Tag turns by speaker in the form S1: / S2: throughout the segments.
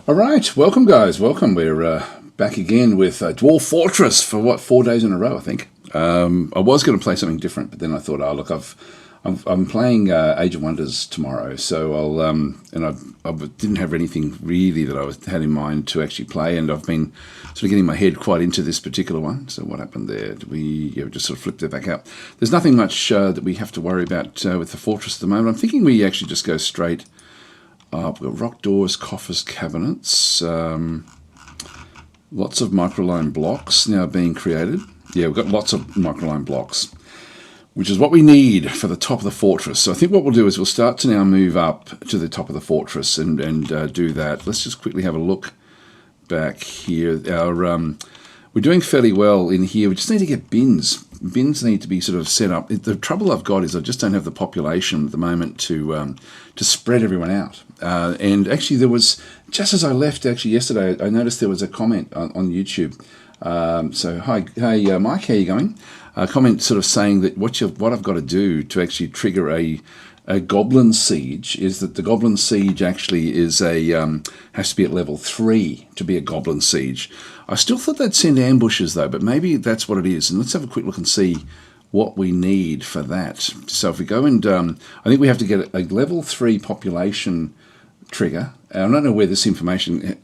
S1: All right, welcome guys, welcome. We're back again with Dwarf Fortress for what, 4 days in a row, I think. I was going to play something different, but then I thought, oh look, I'm playing Age of Wonders tomorrow, so I didn't have anything really that I had in mind to actually play, and I've been sort of getting my head quite into this particular one. So what happened there? We just sort of flipped it back up. There's nothing much that we have to worry about with the fortress at the moment. I'm thinking we actually just go straight. We've got rock doors, coffers, cabinets, lots of microline blocks now being created. Yeah, we've got lots of microline blocks, which is what we need for the top of the fortress. So I think what we'll do is we'll start to now move up to the top of the fortress and do that. Let's just quickly have a look back here. We're doing fairly well in here. We just need to get bins. Bins need to be sort of set up. The trouble I've got is I just don't have the population at the moment to spread everyone out. And actually there was, just as I left actually yesterday, I noticed there was a comment on YouTube. So hey Mike, how you going? A comment sort of saying that what I've got to do to actually trigger a goblin siege is that the goblin siege actually is has to be at level 3 to be a goblin siege. I still thought they'd send ambushes though, but maybe that's what it is. And let's have a quick look and see what we need for that. So if we go and I think we have to get a level 3 population trigger. I don't know where this information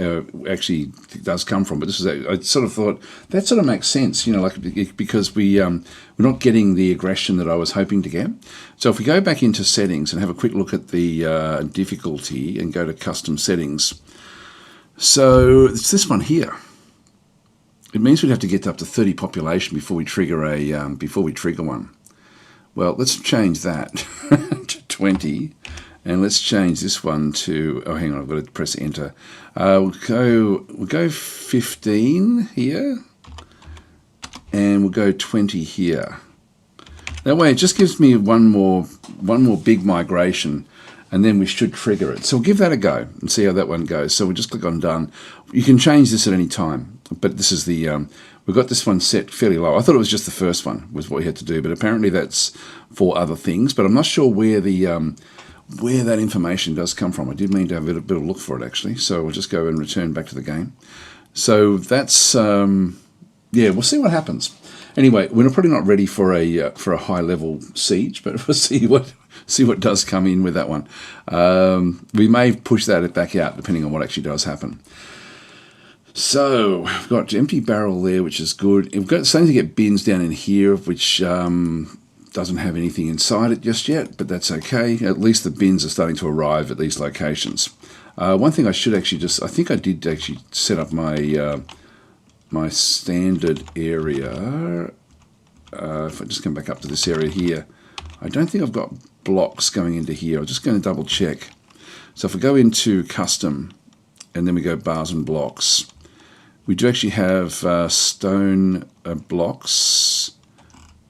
S1: actually does come from, but this is I sort of thought that sort of makes sense, you know, like because we're not getting the aggression that I was hoping to get. So if we go back into settings and have a quick look at the difficulty and go to custom settings, so it's this one here. It means we'd have to get up to 30 population before we trigger one. Well, let's change that to 20. And let's change this one to, oh, hang on, I've got to press enter. We'll go 15 here, and we'll go 20 here. That way, it just gives me one more big migration, and then we should trigger it. So we'll give that a go and see how that one goes. So we'll just click on done. You can change this at any time, but this is the, we've got this one set fairly low. I thought it was just the first one was what we had to do, but apparently that's for other things. But I'm not sure where the where that information does come from. I did mean to have a bit of a look for it actually, so we'll just go and return back to the game. So that's yeah, we'll see what happens. Anyway, we're probably not ready for a high level siege, but we'll see what does come in with that one. We may push that back out depending on what actually does happen. So we've got empty barrel there, which is good. We've got starting to get bins down in here, which doesn't have anything inside it just yet, but that's okay. At least the bins are starting to arrive at these locations. One thing I should actually I think I did actually set up my my standard area. If I just come back up to this area here, I don't think I've got blocks going into here. I'm just going to double check. So if we go into custom and then we go bars and blocks, we do actually have stone blocks,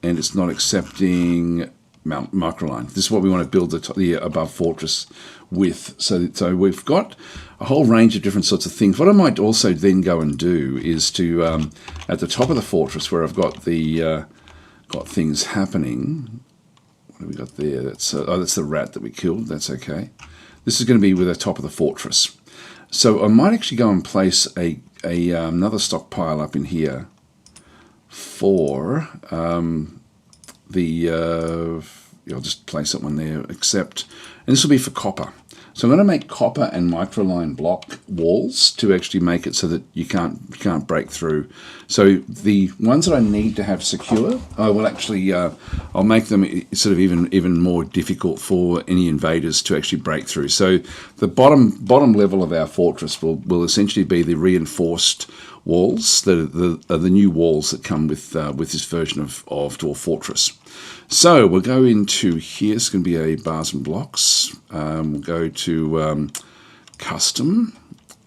S1: and it's not accepting microline. This is what we want to build the above fortress with. So we've got a whole range of different sorts of things. What I might also then go and do is to at the top of the fortress where I've got the got things happening. What have we got there? That's that's the rat that we killed. That's okay. This is going to be with the top of the fortress. So I might actually go and place another stockpile up in here for I'll just place that one there, accept, and this will be for copper. So I'm going to make copper and microline block walls to actually make it so that you can't break through. So the ones that I need to have secure, I will actually I'll make them sort of even more difficult for any invaders to actually break through. So the bottom level of our fortress will essentially be the reinforced walls, the new walls that come with this version of Dwarf Fortress. So we'll go into here. It's going to be a bars and blocks. We'll go to custom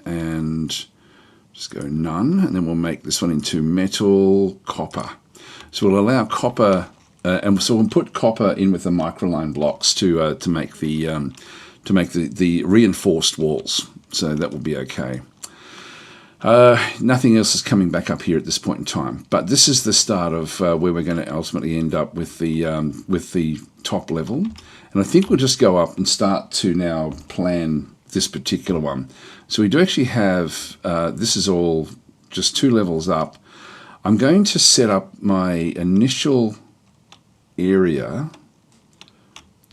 S1: and just go none, and then we'll make this one into metal copper. So we'll allow copper, and so we'll put copper in with the microline blocks to make the reinforced walls. So that will be okay. Nothing else is coming back up here at this point in time, but this is the start of where we're going to ultimately end up with the top level, and I think we'll just go up and start to now plan this particular one. So we do actually have, this is all just 2 levels up. I'm going to set up my initial area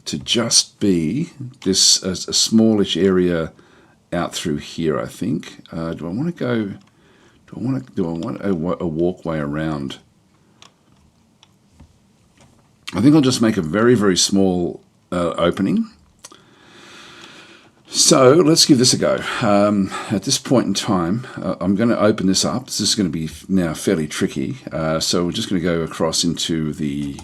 S1: to just be this a smallish area out through here, I think. Do I want to go, do I want a walkway around? I think I'll just make a very, very small opening. So let's give this a go. At this point in time, I'm going to open this up. This is going to be now fairly tricky. So we're just going to go across into the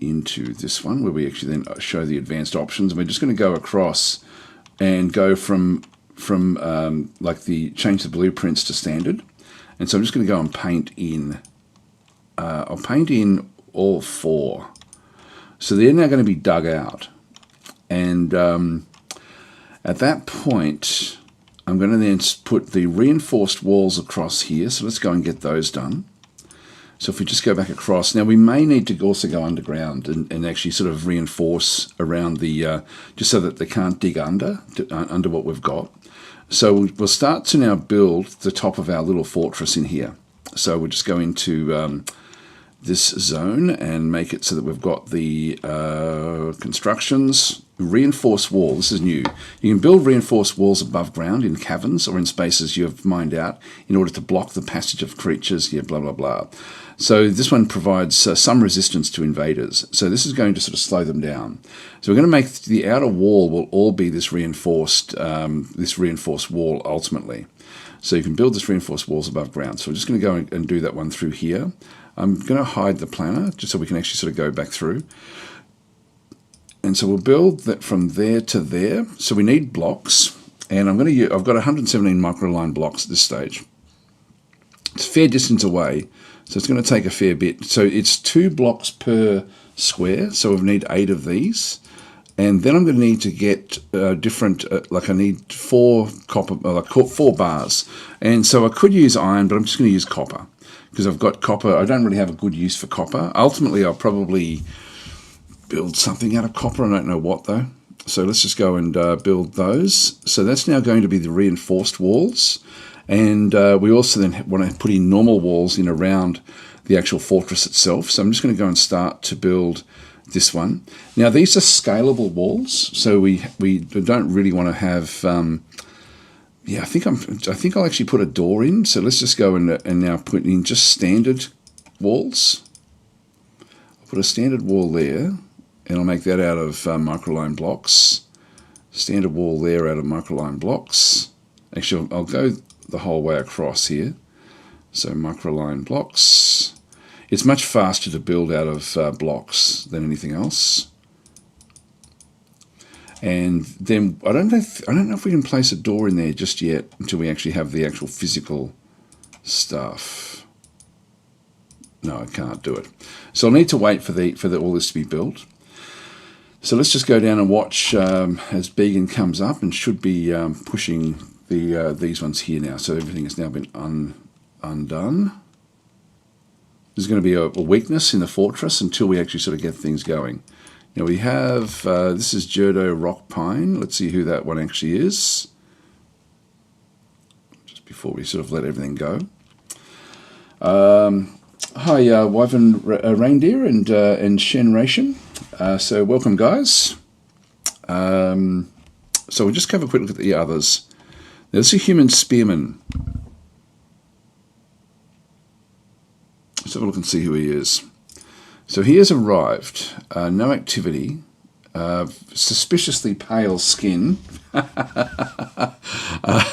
S1: into this one where we actually then show the advanced options. And we're just going to go across and go from like change the blueprints to standard. And so I'm just going to go and paint in. I'll paint in all 4. So they're now going to be dug out. And at that point, I'm going to then put the reinforced walls across here. So let's go and get those done. So if we just go back across, now we may need to also go underground and actually sort of reinforce around the, just so that they can't dig under what we've got. So we'll start to now build the top of our little fortress in here. So we'll just go into this zone and make it so that we've got the constructions, reinforced wall. This is new. You can build reinforced walls above ground in caverns or in spaces you have mined out in order to block the passage of creatures, yeah, blah, blah, blah. So this one provides some resistance to invaders. So this is going to sort of slow them down. So we're going to make the outer wall will all be this reinforced wall ultimately. So you can build this reinforced walls above ground. So we're just going to go and do that one through here. I'm going to hide the planner just so we can actually sort of go back through. And so we'll build that from there to there. So we need blocks, and I've got 117 microline blocks at this stage. It's a fair distance away, so it's going to take a fair bit. So it's 2 blocks per square, so we need 8 of these. And then I'm going to need to get like I need 4 copper, like 4 bars. And so I could use iron, but I'm just going to use copper because I've got copper. I don't really have a good use for copper. Ultimately, I'll probably build something out of copper. I don't know what though. So let's just go and build those. So that's now going to be the reinforced walls. And we also then want to put in normal walls in around the actual fortress itself. So I'm just going to go and start to build this one. Now these are scalable walls, so we don't really want to have. Yeah, I think I'll actually put a door in. So let's just go and now put in just standard walls. I'll put a standard wall there, and I'll make that out of microline blocks. Standard wall there out of microline blocks. Actually, I'll go the whole way across here. So microline blocks. It's much faster to build out of blocks than anything else. And then I don't know if we can place a door in there just yet until we actually have the actual physical stuff. No, I can't do it. So I'll need to wait for all this to be built. So let's just go down and watch as Began comes up, and should be pushing these ones here now. So everything has now been undone. There's going to be a weakness in the fortress until we actually sort of get things going. Now we have, this is Jerdo Rock Pine. Let's see who that one actually is. Just before we sort of let everything go. Hi, Wyvern Reindeer and Shen Ration. So welcome, guys. So we'll just have a quick look at the others. Now, this is a human spearman. Let's have a look and see who he is. So he has arrived. No activity. Suspiciously pale skin,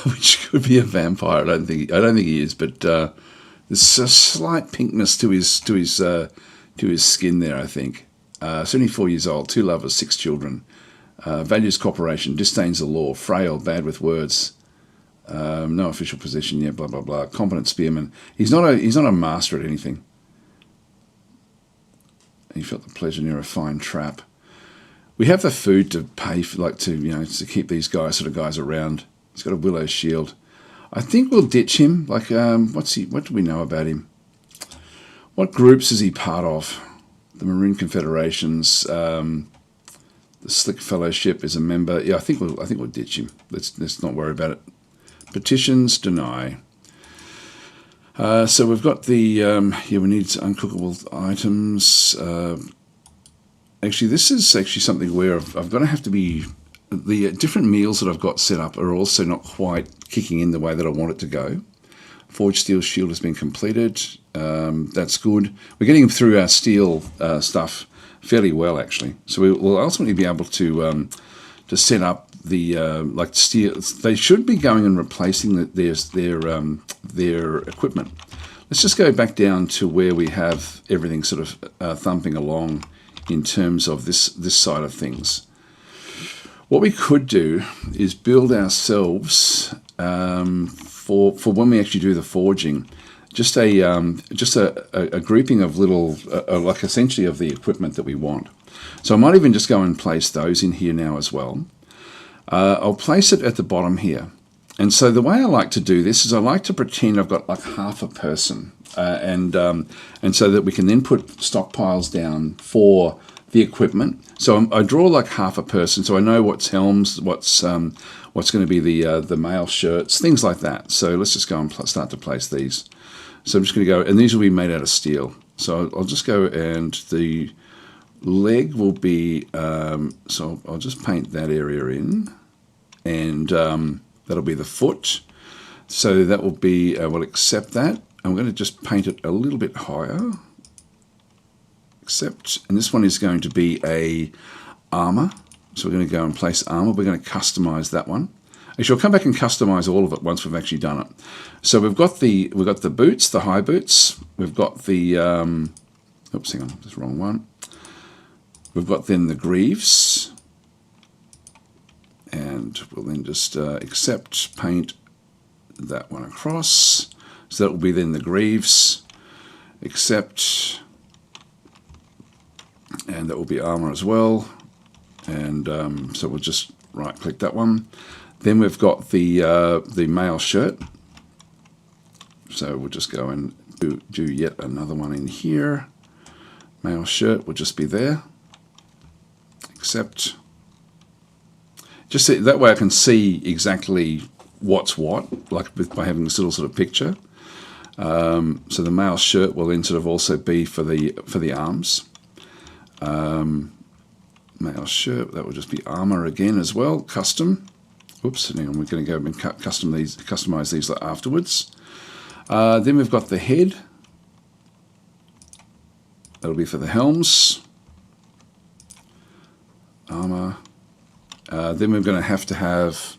S1: which could be a vampire. I don't think he is, but there's a slight pinkness to his skin there. I think. 74 years old, 2 lovers, 6 children. Values cooperation, disdains the law, frail, bad with words. No official position, yeah, blah blah blah. Competent spearman. He's not a master at anything. He felt the pleasure near a fine trap. We have the food to pay for, to keep these guys around. He's got a willow shield. I think we'll ditch him. What do we know about him? What groups is he part of? The Maroon Confederations, the The Slick Fellowship is a member. Yeah, I think we'll ditch him. Let's not worry about it. Petitions, deny. So we've got the yeah, we need uncookable items. Actually, this is actually something where I've got to have to be. The different meals that I've got set up are also not quite kicking in the way that I want it to go. Forged steel shield has been completed. That's good. We're getting through our steel stuff fairly well, actually. So we will ultimately be able to set up the like steel. They should be going and replacing their equipment. Let's just go back down to where we have everything sort of thumping along in terms of this side of things. What we could do is build ourselves for when we actually do the forging, just a grouping of little like essentially of the equipment that we want. So I might even just go and place those in here now as well. I'll place it at the bottom here. And so the way I like to do this is I like to pretend I've got like half a person, and so that we can then put stockpiles down for the equipment. So I draw like half a person, so I know what's helms, what's going to be the male shirts, things like that. So let's just go and start to place these. So I'm just going to go, and these will be made out of steel. So I'll just go, and the leg will be. So I'll just paint that area in, and that'll be the foot. So that will be. We'll accept that. I'm going to just paint it a little bit higher. Accept, and this one is going to be a armor. So we're going to go and place armor. We're going to customize that one. Actually, I'll come back and customize all of it once we've actually done it. So we've got the boots, the high boots. We've got the oops, hang on, that's the wrong one. We've got then the greaves, and we'll then just accept, paint that one across. So that will be then the greaves. Accept. And that will be armor as well. And so we'll just right click that one. Then we've got the male shirt. So we'll just go and do yet another one in here. Male shirt will just be there. Accept. Just see, that way I can see exactly what's what, like by having this little sort of picture. So the male shirt will then sort of also be for the arms. Male shirt, that will just be armor again as well, custom. Oops, hang on, we're going to go and customize these afterwards. Then we've got the head. That'll be for the helms. Armor. Then we're going to have,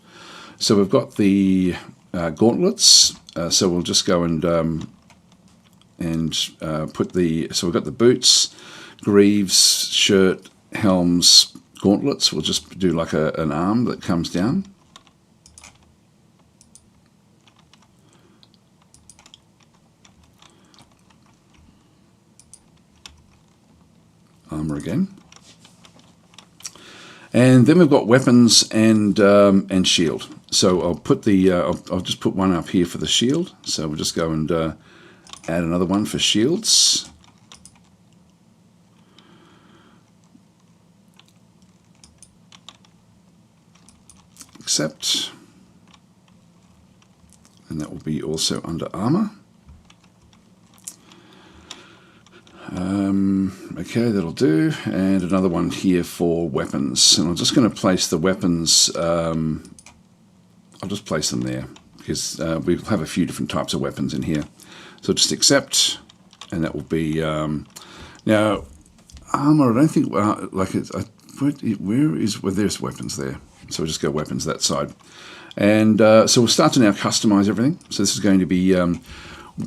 S1: so we've got the gauntlets. So we'll just go and put the, so we've got the boots, greaves, shirt, helms, gauntlets. We'll just do like an arm that comes down. Armor again. And then we've got weapons and shield. So I'll put the I'll just put one up here for the shield. So we'll just go and add another one for shields. Accept. And that will be also under armor. Okay, that'll do. And another one here for weapons. And I'm just going to place the weapons, I'll just place them there because we have a few different types of weapons in here. So just accept, and that will be, now, armor, I don't think, like, well, there's weapons there. So we'll just go weapons that side. And so we'll start to now customize everything. So this is going to be,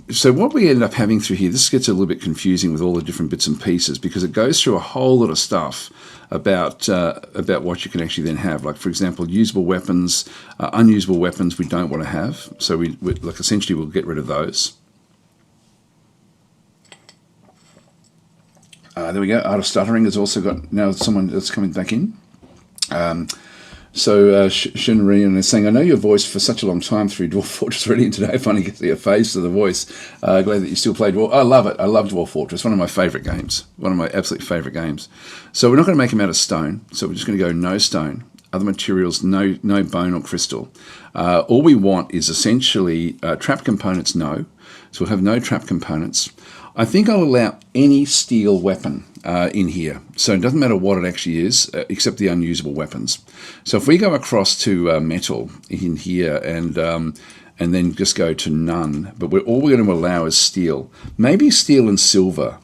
S1: so what we end up having through here, this gets a little bit confusing with all the different bits and pieces because it goes through a whole lot of stuff about what you can actually then have. Like, for example, usable weapons, unusable weapons we don't want to have. So we like essentially we'll get rid of those. There we go. Art of Stuttering has also got now someone that's coming back in. So Shinrian is saying, I know your voice for such a long time through Dwarf Fortress already, and today I finally get to see a face of the voice. Glad that you still play Dwarf. I love it. I love Dwarf Fortress. One of my favourite games. One of my absolute favourite games. So we're not going to make them out of stone. So we're just going to go no stone. Other materials, no bone or crystal. All we want is essentially trap components, no. So we'll have no trap components. I think I'll allow any steel weapon in here. So it doesn't matter what it actually is, except the unusable weapons. So if we go across to metal in here and then just go to none, but all we're going to allow is steel. Maybe steel and silver,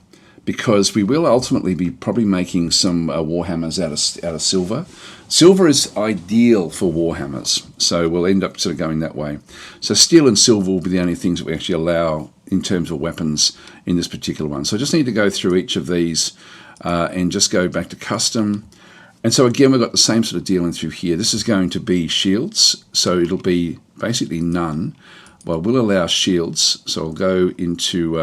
S1: because we will ultimately be probably making some warhammers out of silver. Silver is ideal for warhammers, so we'll end up sort of going that way. So steel and silver will be the only things that we actually allow in terms of weapons in this particular one. So I just need to go through each of these and just go back to custom. And so again, we've got the same sort of dealing through here. This is going to be shields, so it'll be basically none. Well, we'll allow shields, so I'll go into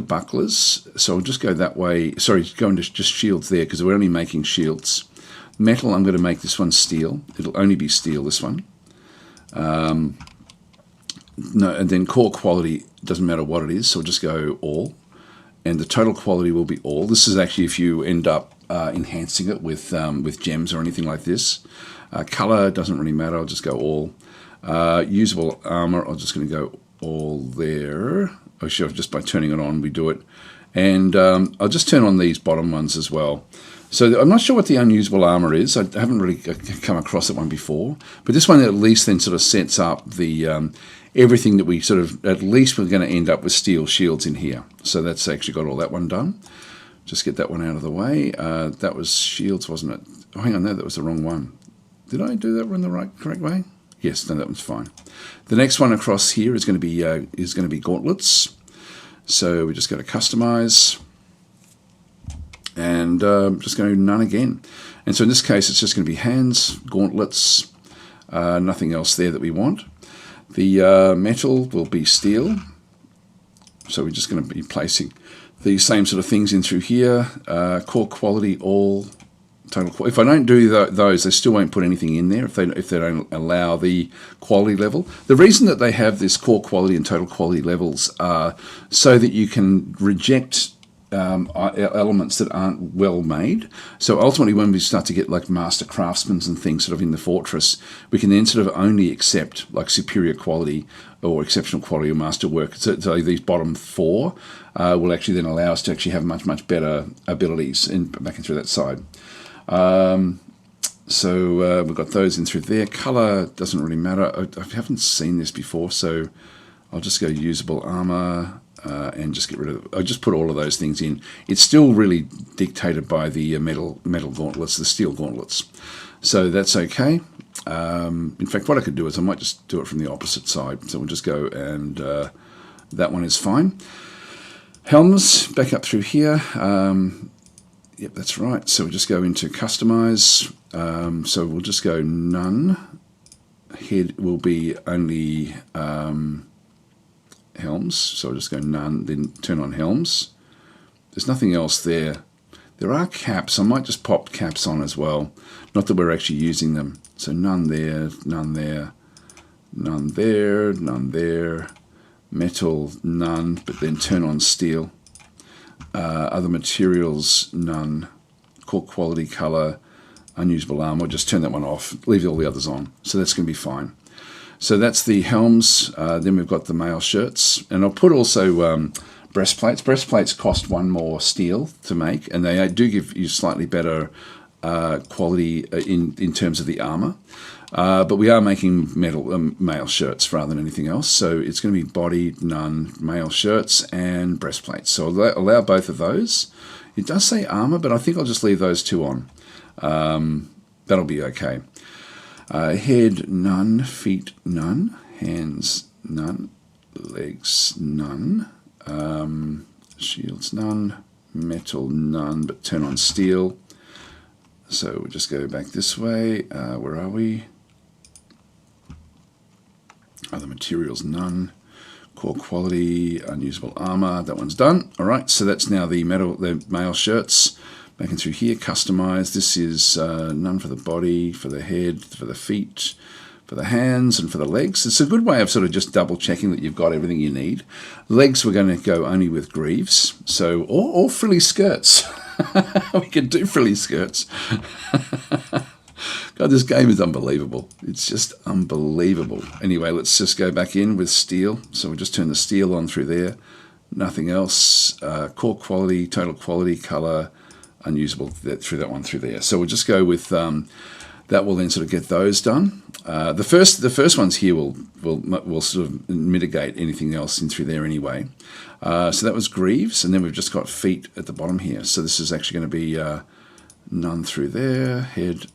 S1: bucklers, so I'll just go that way. Sorry, go into just shields there, because we're only making shields. Metal, I'm going to make this one steel. It'll only be steel, this one. No, and then core quality, doesn't matter what it is, so we'll just go all. And the total quality will be all. This is actually if you end up enhancing it with gems or anything like this. Color doesn't really matter, I'll just go all. Usable armor, I'm just going to go all there. Oh, sure, just by turning it on, we do it. And I'll just turn on these bottom ones as well. So I'm not sure what the unusable armor is. I haven't really come across that one before. But this one at least then sort of sets up the everything that we sort of, at least we're going to end up with steel shields in here. So that's actually got all that one done. Just get that one out of the way. That was shields, wasn't it? Oh, hang on, no, that was the wrong one. Did I do that one the correct way? Yes, no, that one's fine. The next one across here is going to be gauntlets. So we just go to customize. And just go none again. And so in this case, it's just going to be hands, gauntlets, nothing else there that we want. The metal will be steel. So we're just going to be placing the same sort of things in through here. Core quality, all. Total quality. If I don't do those, they still won't put anything in there if they don't allow the quality level. The reason that they have this core quality and total quality levels are so that you can reject elements that aren't well made. So ultimately, when we start to get like master craftsmen and things sort of in the fortress, we can then sort of only accept like superior quality or exceptional quality or master work. So these bottom four will actually then allow us to actually have much better abilities back and through that side. So we've got those in through there. Color doesn't really matter. I haven't seen this before, so I'll just go usable armor. And just get rid of it. I just put all of those things in. It's still really dictated by the metal gauntlets, the steel gauntlets. So that's okay. In fact, what I could do is I might just do it from the opposite side. So we'll just go and that one is fine. Helms, back up through here. Yep, that's right. So we'll just go into customize. So we'll just go none. Head will be only helms, so I'll just go none, then turn on helms. There's nothing else there. There are caps. I might just pop caps on as well. Not that we're actually using them. So none there, none there, none there, none there. Metal, none, but then turn on steel. Other materials, none. Core quality, color, unusable armor. Just turn that one off. Leave all the others on. So that's going to be fine. So that's the helms. Then we've got the mail shirts. And I'll put also breastplates. Breastplates cost one more steel to make, and they do give you slightly better quality in terms of the armor. But we are making mail shirts rather than anything else. So it's going to be body, none, mail shirts, and breastplates. So I'll allow both of those. It does say armor, but I think I'll just leave those two on. That'll be okay. Head, none. Feet, none. Hands, none. Legs, none. Shields, none. Metal, none, but turn on steel. So we'll just go back this way. Where are we? Other materials, none. Core quality, unusable armor. That one's done. All right, so that's now the mail shirts. Back in through here, customize. This is none for the body, for the head, for the feet, for the hands, and for the legs. It's a good way of sort of just double checking that you've got everything you need. Legs, we're going to go only with greaves. So, or frilly skirts. We can do frilly skirts. God, this game is unbelievable. It's just unbelievable. Anyway, let's just go back in with steel. So we'll just turn the steel on through there. Nothing else. Core quality, total quality, color, unusable through that one through there. So we'll just go with that. Will then sort of get those done. The first ones here will sort of mitigate anything else in through there anyway. So that was greaves, and then we've just got feet at the bottom here. So this is actually going to be none through there. Head,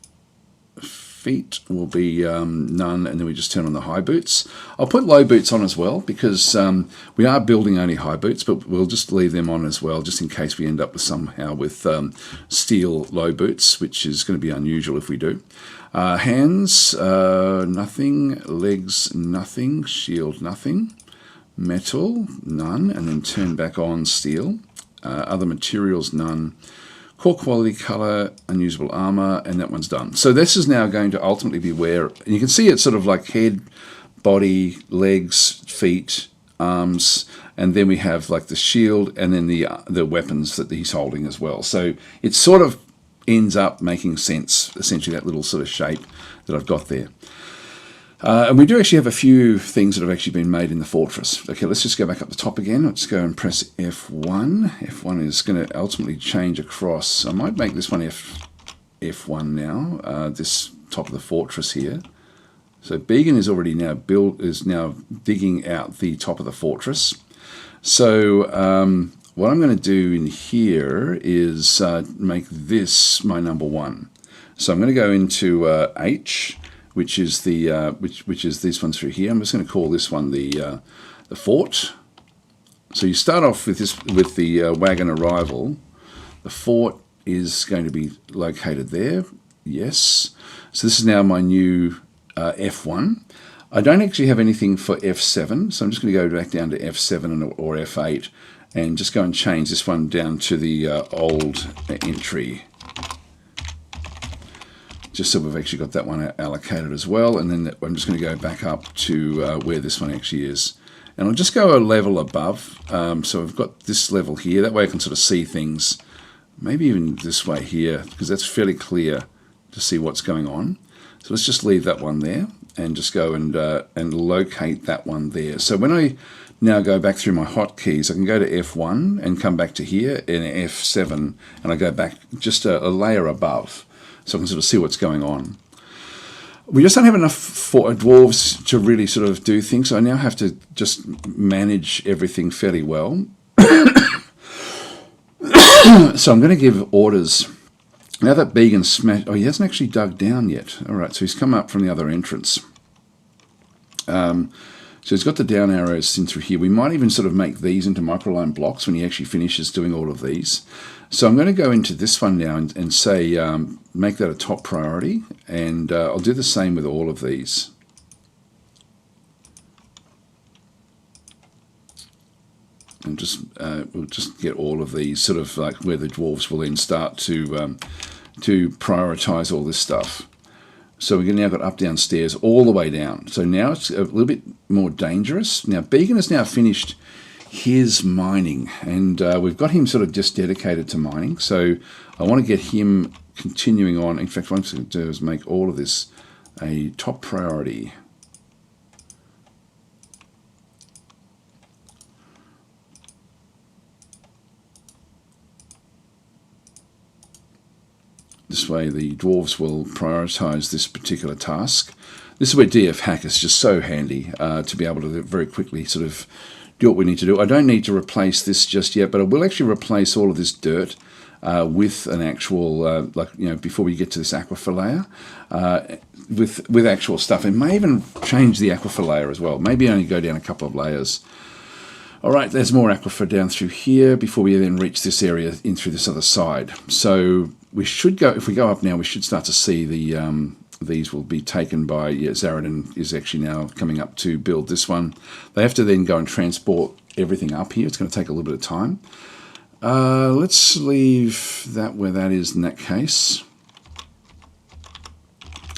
S1: feet will be none, and then we just turn on the high boots. I'll put low boots on as well because we are building only high boots, but we'll just leave them on as well just in case we end up with somehow with steel low boots, which is going to be unusual if we do. Hands, nothing. Legs, nothing. Shield, nothing. Metal, none, and then turn back on steel. Other materials, none. Core quality, color, unusable armor, and that one's done. So this is now going to ultimately be where, and you can see it's sort of like head, body, legs, feet, arms, and then we have like the shield and then the weapons that he's holding as well. So it sort of ends up making sense, essentially that little sort of shape that I've got there. And we do actually have a few things that have actually been made in the fortress. Okay, let's just go back up the top again. Let's go and press F1. F1 is going to ultimately change across. I might make this one F1 now, this top of the fortress here. So Began is already now now digging out the top of the fortress. So what I'm going to do in here is make this my number one. So I'm going to go into H, which is the which is this one through here. I'm just going to call this one the fort. So you start off with this with the wagon arrival. The fort is going to be located there. Yes. So this is now my new F1. I don't actually have anything for F7, so I'm just going to go back down to F7 or F8 and just go and change this one down to the old entry. Just so we've actually got that one allocated as well, and then I'm just going to go back up to where this one actually is. And I'll just go a level above, so I've got this level here, that way I can sort of see things, maybe even this way here, because that's fairly clear to see what's going on. So let's just leave that one there, and just go and locate that one there. So when I now go back through my hotkeys, I can go to F1 and come back to here, in F7, and I go back just a layer above. So I can sort of see what's going on. We just don't have enough for dwarves to really sort of do things, so I now have to just manage everything fairly well. So I'm going to give orders. Now that Began smashed... Oh, he hasn't actually dug down yet. All right, so he's come up from the other entrance. So he's got the down arrows in through here. We might even sort of make these into microline blocks when he actually finishes doing all of these. So I'm going to go into this one now and say make that a top priority, and I'll do the same with all of these. And just we'll just get all of these sort of like where the dwarves will then start to prioritize all this stuff. So we've now got up, down, stairs, all the way down. So now it's a little bit more dangerous. Now Began has now finished his mining, and we've got him sort of just dedicated to mining. So I want to get him continuing on. In fact, what I'm going to do is make all of this a top priority. This way the dwarves will prioritize this particular task. This is where DF hack is just so handy to be able to very quickly sort of do what we need to do. I don't need to replace this just yet, but I will actually replace all of this dirt with an actual, before we get to this aquifer layer, with actual stuff. It may even change the aquifer layer as well. Maybe only go down a couple of layers. All right, there's more aquifer down through here before we then reach this area in through this other side. So we should go, if we go up now, we should start to see the, these will be taken by, Zaradin is actually now coming up to build this one. They have to then go and transport everything up here. It's going to take a little bit of time. Let's leave that where that is in that case.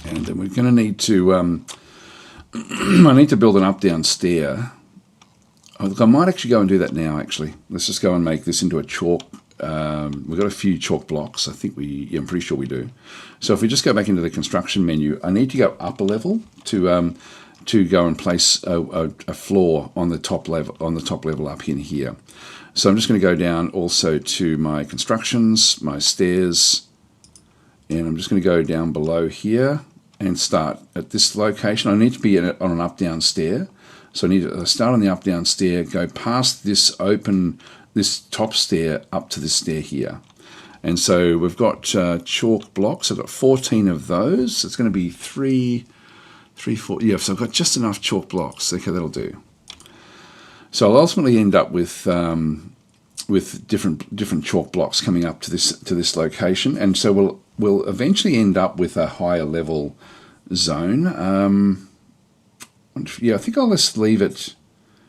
S1: And then we're going to need to, I need to build an up-down stair. Oh, look, I might actually go and do that now, actually. Let's just go and make this into a chalk. We've got a few chalk blocks. I think I'm pretty sure we do. So if we just go back into the construction menu, I need to go up a level to go and place a floor on the top level up in here. So I'm just going to go down also to my constructions, my stairs, and I'm just going to go down below here and start at this location. I need to be on an up-down stair. So I need to start on the up-down stair, go past this top stair up to this stair here. And so we've got chalk blocks. I've got 14 of those. It's going to be 3, 4. Yeah, so I've got just enough chalk blocks. Okay, that'll do. So I'll ultimately end up with different chalk blocks coming up to this location, and so we'll eventually end up with a higher level zone. Yeah, I think I'll just leave it.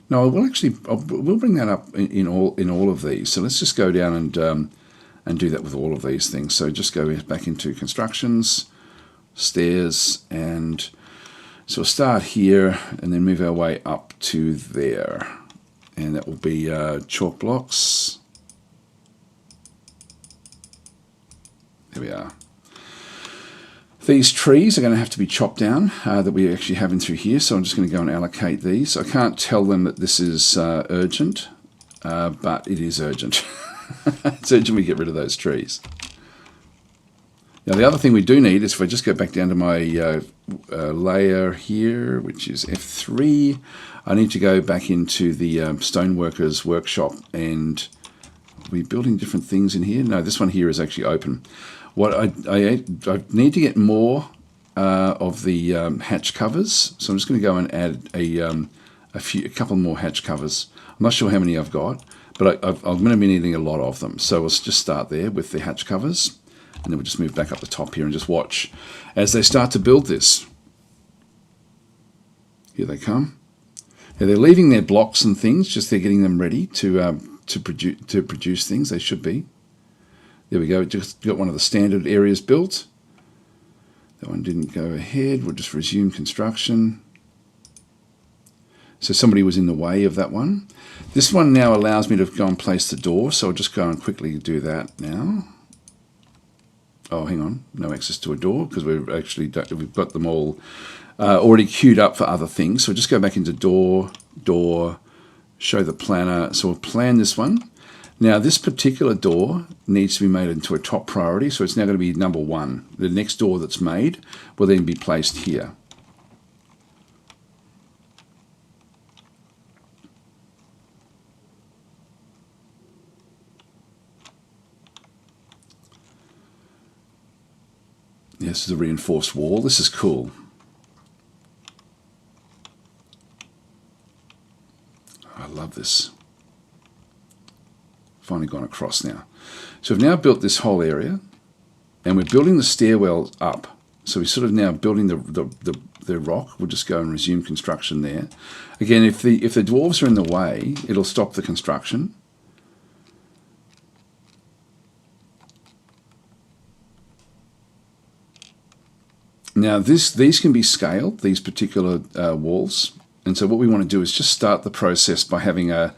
S1: No, we'll bring that up in all of these. So let's just go down and do that with all of these things. So just go back into constructions, stairs, and so we'll start here and then move our way up to there. And that will be chalk blocks. There we are. These trees are going to have to be chopped down that we actually have in through here. So I'm just going to go and allocate these. I can't tell them that this is urgent, but it is urgent. It's urgent we get rid of those trees. Now the other thing we do need is if I just go back down to my layer here, which is F3, I need to go back into the stoneworkers workshop, and we're building different things in here. No, this one here is actually open. What I need to get more of the hatch covers, so I'm just going to go and add a couple more hatch covers. I'm not sure how many I've got, but I'm going to be needing a lot of them. So we'll just start there with the hatch covers, and then we'll just move back up the top here and just watch as they start to build this. Here they come. Now they're leaving their blocks and things, just they're getting them ready to produce things. They should be. There we go. Just got one of the standard areas built. That one didn't go ahead. We'll just resume construction. So somebody was in the way of that one. This one now allows me to go and place the door. So I'll just go and quickly do that now. Oh, hang on. No access to a door because we've got them all already queued up for other things. So we'll just go back into door, show the planner. So we'll plan this one. Now this particular door needs to be made into a top priority, so it's now going to be number 1. The next door that's made will then be placed here. This is a reinforced wall. This is cool. I love this. Finally gone across now. So we've now built this whole area, and we're building the stairwells up. So we're sort of now building the rock. We'll just go and resume construction there. Again, if the dwarves are in the way, it'll stop the construction. Now these can be scaled, these particular walls, and so what we want to do is just start the process by having a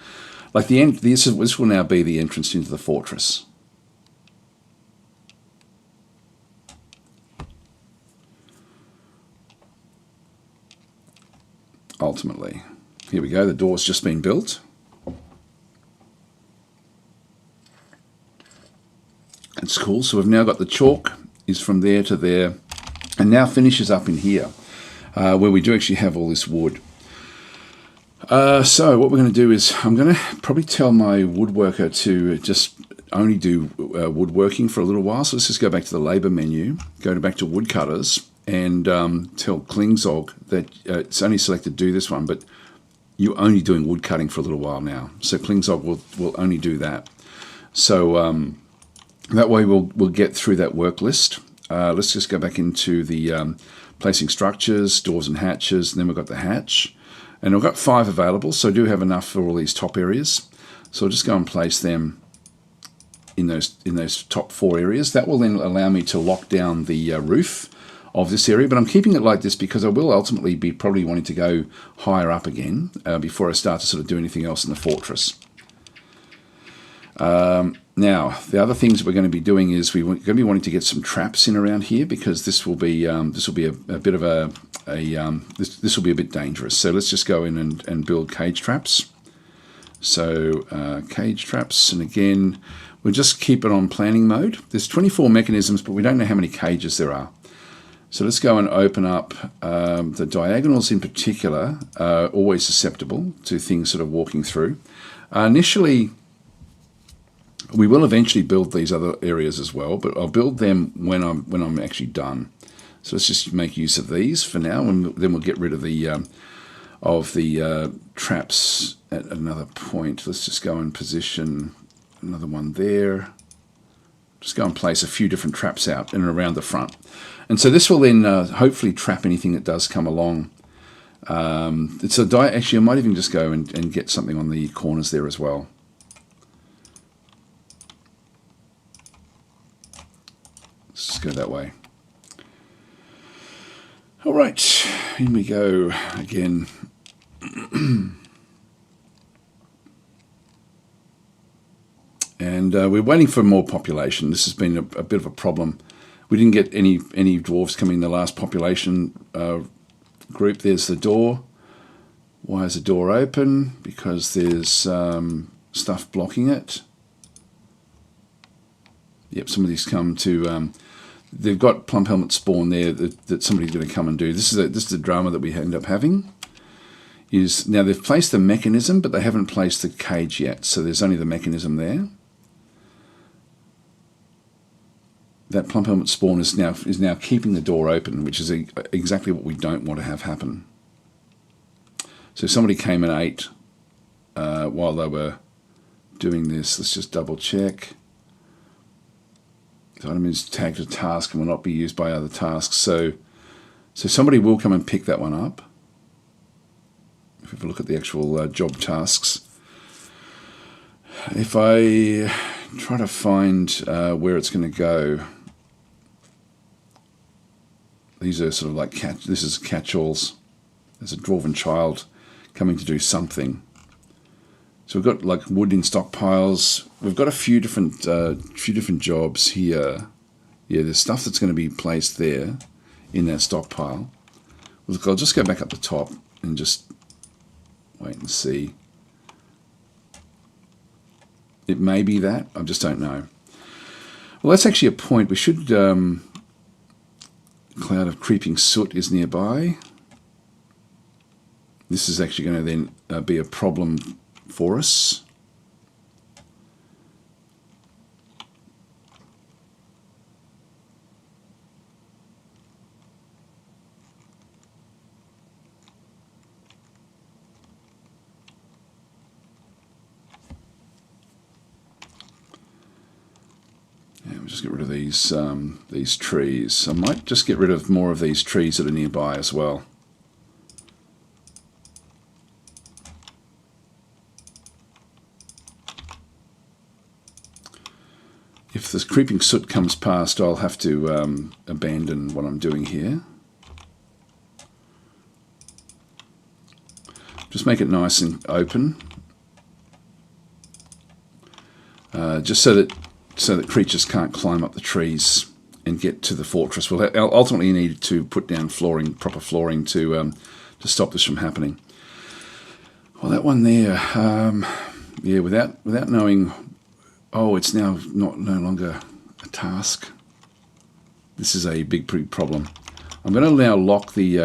S1: like the end. This will now be the entrance into the fortress. Ultimately, here we go. The door's just been built. It's cool. So we've now got the chalk is from there to there, and now finishes up in here, where we do actually have all this wood. So what we're going to do is I'm going to probably tell my woodworker to just only do woodworking for a little while. So let's just go back to the labor menu, go back to woodcutters, and tell Klingzog that it's only selected do this one, but you're only doing woodcutting for a little while now. So Klingzog will only do that. So that way we'll get through that work list. Let's just go back into the placing structures, doors and hatches, and then we've got the hatch. And I've got 5 available, so I do have enough for all these top areas. So I'll just go and place them in those top 4 areas. That will then allow me to lock down the roof of this area, but I'm keeping it like this because I will ultimately be probably wanting to go higher up again before I start to sort of do anything else in the fortress. Now, the other things that we're going to be doing is we're going to be wanting to get some traps in around here, because this will be a bit of this will be a bit dangerous. So let's just go in and build cage traps. So cage traps, and again, we'll just keep it on planning mode. There's 24 mechanisms, but we don't know how many cages there are. So let's go and open up the diagonals in particular are always susceptible to things sort of walking through. Initially, we will eventually build these other areas as well, but I'll build them when I'm actually done. So let's just make use of these for now, and then we'll get rid of the traps at another point. Let's just go and position another one there. Just go and place a few different traps out in and around the front. And so this will then hopefully trap anything that does come along. Actually, I might even just go and get something on the corners there as well. Let's just go that way. All right, in we go again. And we're waiting for more population. This has been a bit of a problem. We didn't get any dwarves coming in the last population group. There's the door. Why is the door open? Because there's stuff blocking it. Yep, some of these come to... they've got plump helmet spawn there that somebody's going to come and do. This is the drama that we end up having. Now they've placed the mechanism, but they haven't placed the cage yet. So there's only the mechanism there. That plump helmet spawn is now keeping the door open, which is exactly what we don't want to have happen. So somebody came and ate while they were doing this. Let's just double check. The item is tagged a task and will not be used by other tasks. So somebody will come and pick that one up. If we have a look at the actual job tasks. If I try to find where it's going to go, these are sort of like this is catch-alls. There's a dwarven child coming to do something. So we've got like wood in stockpiles. We've got a few different jobs here. Yeah, there's stuff that's going to be placed there in that stockpile. Look, I'll just go back up the top and just wait and see. It may be that. I just don't know. Well, that's actually a point. We should... cloud of creeping soot is nearby. This is actually going to then be a problem for us. We'll just get rid of these trees. I might just get rid of more of these trees that are nearby as well. If this creeping soot comes past, I'll have to abandon what I'm doing here. Just make it nice and open, just so that creatures can't climb up the trees and get to the fortress. We'll ultimately need to put down proper flooring to stop this from happening. Well, that one there, yeah, without knowing, oh, it's now no longer a task. This is a big problem. I'm going to now lock the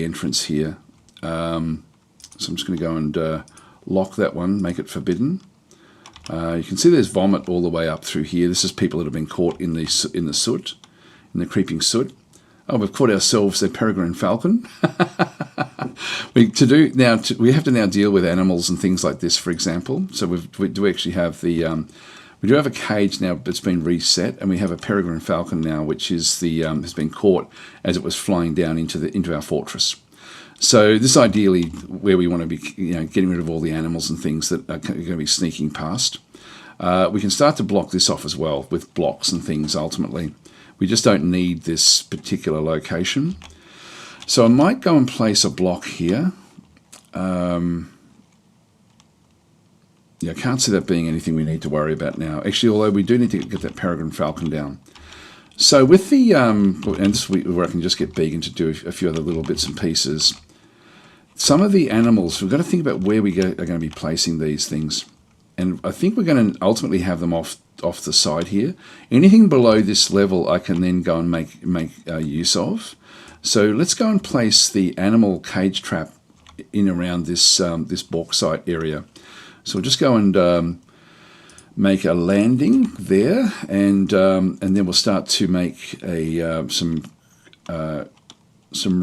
S1: entrance here. So I'm just going to go and lock that one, make it forbidden. You can see there's vomit all the way up through here. This is people that have been caught in the soot, in the creeping soot. Oh, we've caught ourselves a peregrine falcon. we have to now deal with animals and things like this, for example. So we do actually have we do have a cage now that's been reset, and we have a peregrine falcon now, which is has been caught as it was flying down into our fortress. So this is ideally where we want to be, getting rid of all the animals and things that are going to be sneaking past. We can start to block this off as well with blocks and things ultimately. We just don't need this particular location. So I might go and place a block here. Yeah, I can't see that being anything we need to worry about now. Actually, although we do need to get that peregrine falcon down. So with the, and this is where I can just get Began to do a few other little bits and pieces. Some of the animals, we've got to think about where we are going to be placing these things. And I think we're going to ultimately have them off the side here. Anything below this level I can then go and make use of. So let's go and place the animal cage trap in around this this bauxite area. So we'll just go and make a landing there, and then we'll start to make a some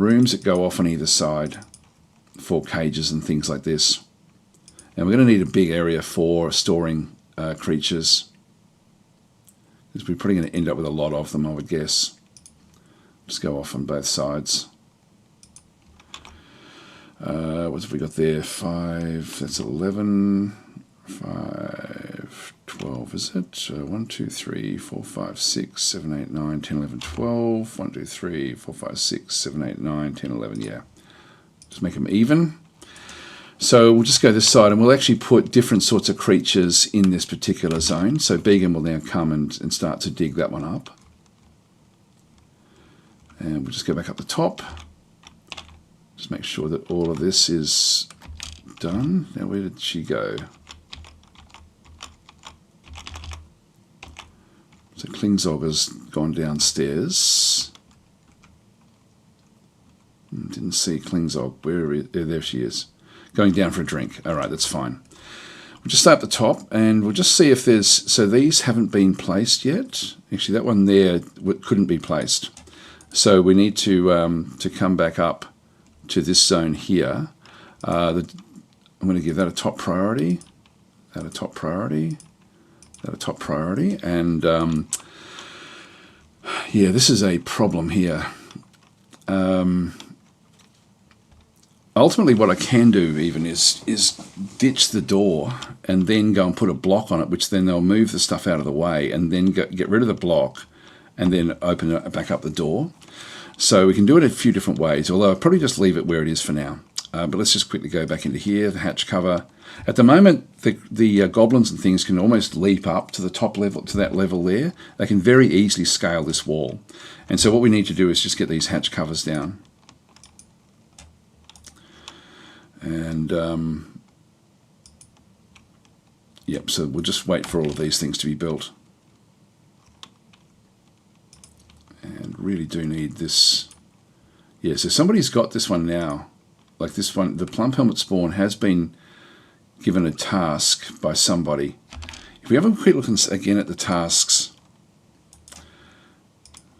S1: rooms that go off on either side for cages and things like this. And we're going to need a big area for storing creatures, because we're probably going to end up with a lot of them, I would guess. Just go off on both sides. What have we got there? 5, that's 11, 5, 12, is it? 1, 2, 3, 4, 5, 6, 7, 8, 9, 10, 11, 12. 1, 2, 3, 4, 5, 6, 7, 8, 9, 10, 11, yeah. Just make them even. So we'll just go this side, and we'll actually put different sorts of creatures in this particular zone. So Began will now come and start to dig that one up. And we'll just go back up the top. Just make sure that all of this is done. Now, where did she go? So Klingzog has gone downstairs. Didn't see Klingzog. There she is. Going down for a drink. All right, that's fine. We'll just start at the top, and we'll just see if there's... So these haven't been placed yet. Actually, that one there couldn't be placed. So we need to come back up to this zone here. I'm going to give that a top priority, that a top priority, that a top priority, and yeah, this is a problem here. Ultimately, what I can do even is ditch the door and then go and put a block on it, which then they'll move the stuff out of the way, and then get rid of the block and then open it back up the door. So we can do it a few different ways, although I'll probably just leave it where it is for now. But let's just quickly go back into here, the hatch cover. At the moment, the goblins and things can almost leap up to the top level, to that level there. They can very easily scale this wall. And so what we need to do is just get these hatch covers down. And, yep, so we'll just wait for all of these things to be built. And really do need this. Yeah, so somebody's got this one now. Like this one, the plump helmet spawn has been given a task by somebody. If we have a quick look again at the tasks,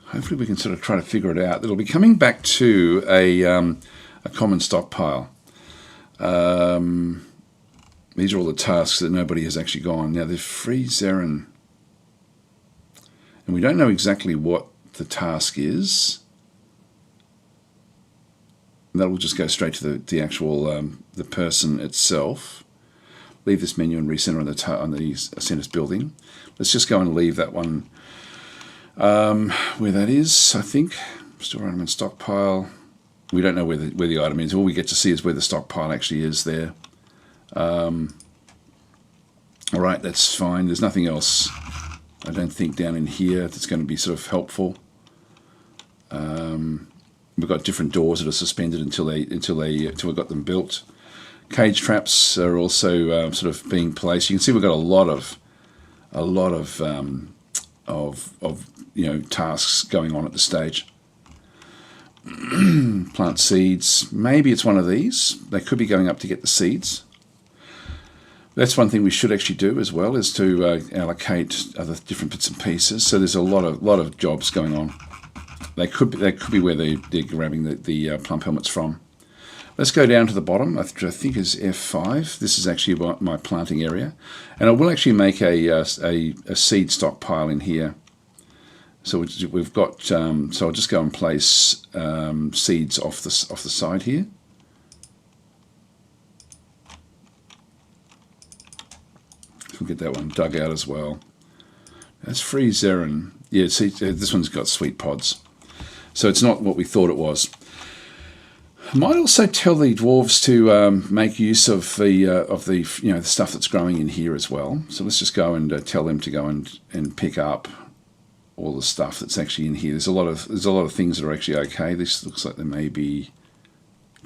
S1: hopefully we can sort of try to figure it out. It'll be coming back to a common stockpile. These are all the tasks that nobody has actually gone. Now, there's free Zeren, and we don't know exactly what the task is. That will just go straight to the actual the person itself. Leave this menu and recenter on the center's building. Let's just go and leave that one where that is. I think store item in stockpile. We don't know where the item is. All we get to see is where the stockpile actually is there. All right, that's fine. There's nothing else, I don't think, down in here that's going to be sort of helpful. We've got different doors that are suspended until we got them built. Cage traps are also sort of being placed. You can see we've got a lot of tasks going on at this stage. Plant seeds. Maybe it's one of these. They could be going up to get the seeds. That's one thing we should actually do as well, is to allocate other different bits and pieces. So there's a lot of jobs going on. They could be where they're grabbing the plump helmets from. Let's go down to the bottom, which I think is F5. This is actually my planting area, and I will actually make a seed stockpile in here. So we've got. So I'll just go and place seeds off the side here. So We'll get that one dug out as well. That's free Zerin. Yeah, see, this one's got sweet pods. So it's not what we thought it was. I might also tell the dwarves to make use of the the stuff that's growing in here as well. So let's just go and tell them to go and pick up all the stuff that's actually in here. There's a lot of things that are actually okay. This looks like there may be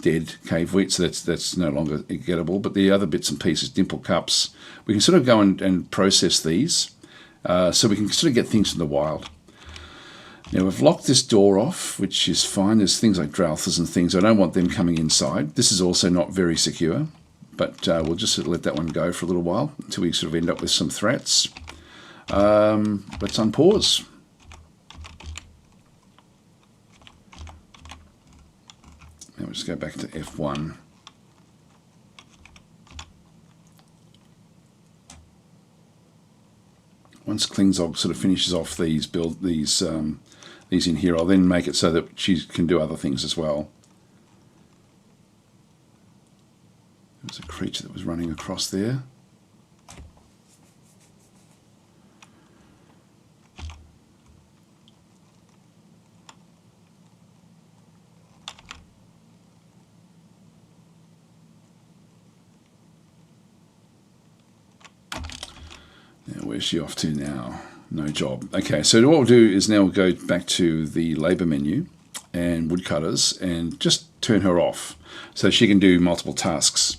S1: dead cave wheat, so that's no longer gettable. But the other bits and pieces, dimple cups, we can sort of go and process these, so we can sort of get things from the wild. Now we've locked this door off, which is fine. There's things like Dralthers and things. I don't want them coming inside. This is also not very secure, but we'll just sort of let that one go for a little while until we sort of end up with some threats. Let's unpause. Now we'll just go back to F1. Once Klingzog sort of finishes off these in here, I'll then make it so that she can do other things as well. There was a creature that was running across there. Now, where's she off to now? No job. Okay, so what we'll do is now we'll go back to the labour menu and woodcutters and just turn her off so she can do multiple tasks.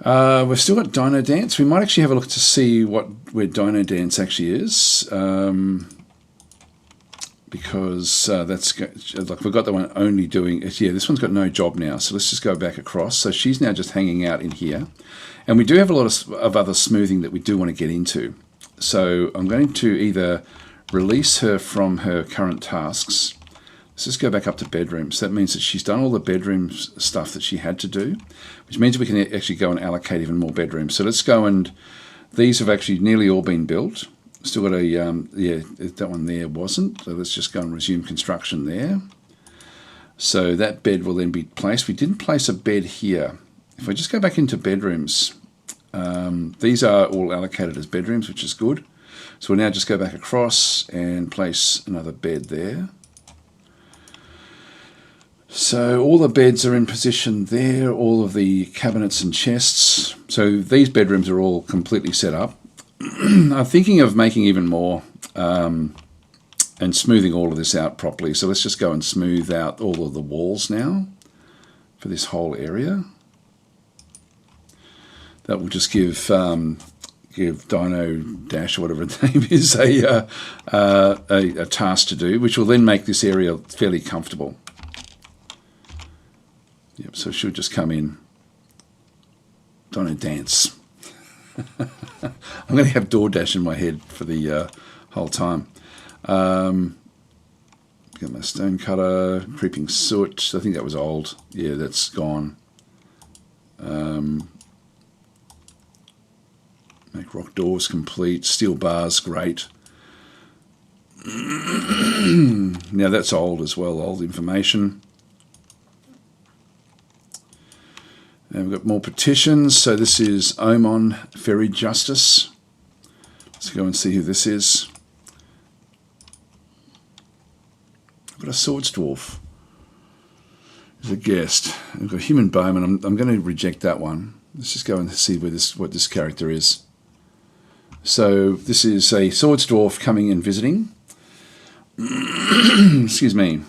S1: We've still got Dino Dance. We might actually have a look to see where Dino Dance actually is, because that's like we've got the one only doing it. Yeah, this one's got no job now, so let's just go back across. So she's now just hanging out in here, and we do have a lot of other smoothing that we do want to get into. So I'm going to either release her from her current tasks. Let's just go back up to bedrooms. That means that she's done all the bedroom stuff that she had to do, which means we can actually go and allocate even more bedrooms. So let's go and these have actually nearly all been built. Still got a, yeah, that one there wasn't. So let's just go and resume construction there. So that bed will then be placed. We didn't place a bed here. If I just go back into bedrooms, these are all allocated as bedrooms, which is good. So we'll now just go back across and place another bed there. So all the beds are in position there, all of the cabinets and chests. So these bedrooms are all completely set up. I'm thinking of making even more and smoothing all of this out properly. So let's just go and smooth out all of the walls now for this whole area. That will just give Dino Dash, or whatever its name is, a task to do, which will then make this area fairly comfortable. Yep, so she'll just come in. Dino Dance. I'm going to have DoorDash in my head for the whole time. Got my stone cutter, creeping soot. I think that was old. Yeah, that's gone. Make rock doors complete. Steel bars, great. Now that's old as well, old information. And we've got more petitions. So this is Omon Ferry Justice. Let's go and see who this is. I've got a Swords Dwarf as a guest. We've got Human Bowman. I'm going to reject that one. Let's just go and see what this character is. So this is a Swords Dwarf coming and visiting. Excuse me.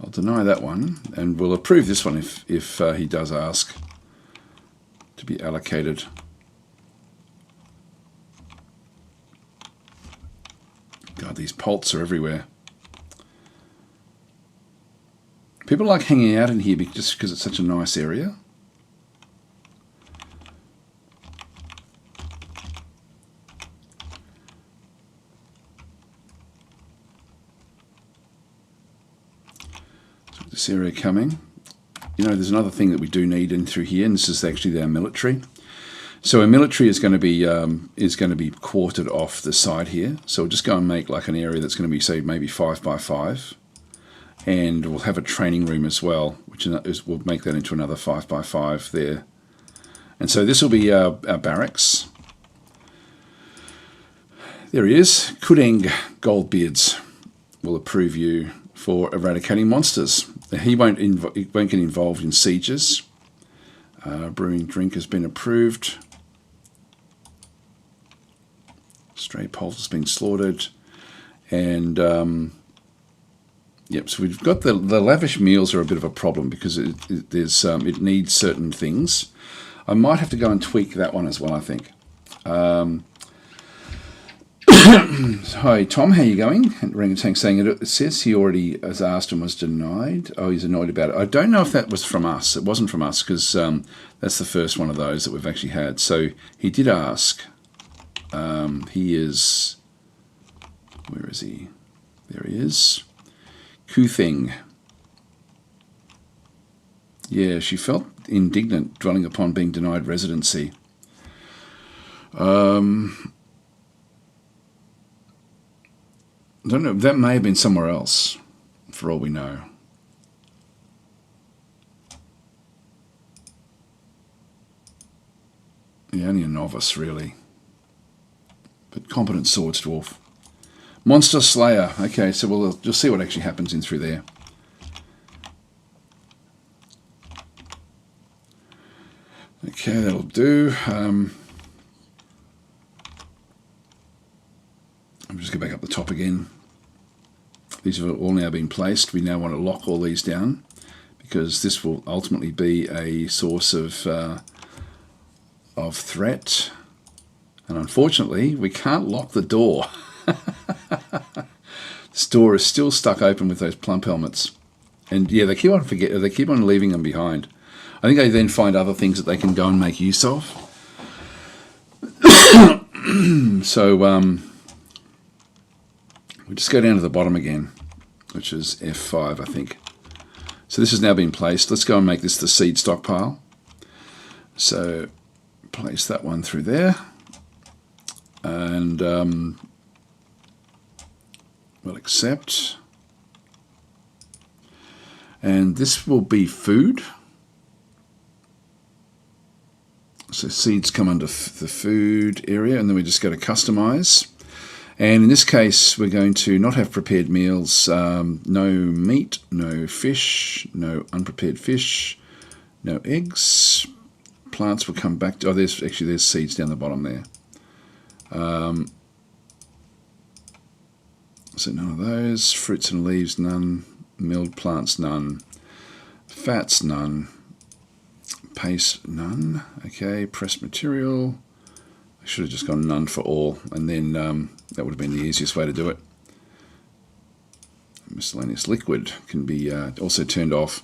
S1: I'll deny that one, and we'll approve this one if he does ask to be allocated. God, these polts are everywhere. People like hanging out in here just because it's such a nice area. So this area coming. You know, there's another thing that we do need in through here, and this is actually our military. So our military is going to be quartered off the side here. So we'll just go and make like an area that's going to be, say, maybe 5 by 5. And we'll have a training room as well, which we'll make that into another 5x5 there. And so this will be our barracks. There he is. Kudeng Goldbeards will approve you for eradicating monsters. He won't get involved in sieges. Brewing drink has been approved. Stray poults has been slaughtered. And yep, so we've got the lavish meals are a bit of a problem because it needs certain things. I might have to go and tweak that one as well, I think. Hi Tom, how you going? Orangutan saying it says he already has asked and was denied. Oh, he's annoyed about it. I don't know if that was from us. It wasn't from us because that's the first one of those that we've actually had. So he did ask. He is... Where is he? There he is. Kuthing. Yeah, she felt indignant dwelling upon being denied residency. I don't know. That may have been somewhere else, for all we know. Yeah, only a novice, really. But competent swords dwarf. Monster Slayer. Okay, so we'll just see what actually happens in through there. Okay, that'll do. I'll just go back up the top again. These have all now been placed. We now want to lock all these down because this will ultimately be a source of threat. And unfortunately, we can't lock the door. This door is still stuck open with those plump helmets. And yeah, they keep on leaving them behind. I think they then find other things that they can go and make use of. So we just go down to the bottom again, which is F5, I think. So this has now been placed. Let's go and make this the seed stockpile. So place that one through there. And we'll accept. And this will be food. So seeds come under the food area, and then we just go to customize. And in this case, we're going to not have prepared meals, no meat, no fish, no unprepared fish, no eggs. Plants will come back to, oh, there's seeds down the bottom there. So none of those. Fruits and leaves, none. Milled plants, none. Fats, none. Paste, none. Okay, pressed material. I should have just gone none for all, and then that would have been the easiest way to do it. Miscellaneous liquid can be also turned off.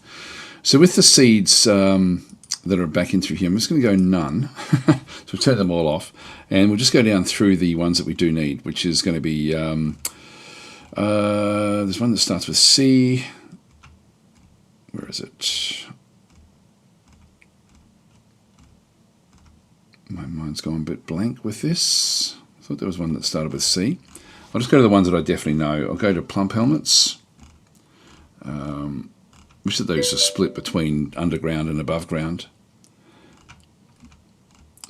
S1: So with the seeds that are back in through here, I'm just going to go none. So we've turned them all off, and we'll just go down through the ones that we do need, which is going to be there's one that starts with C. Where is it? My mind's gone a bit blank with this. I thought there was one that started with C. I'll just go to the ones that I definitely know. I'll go to plump helmets. Which of those are split between underground and above ground.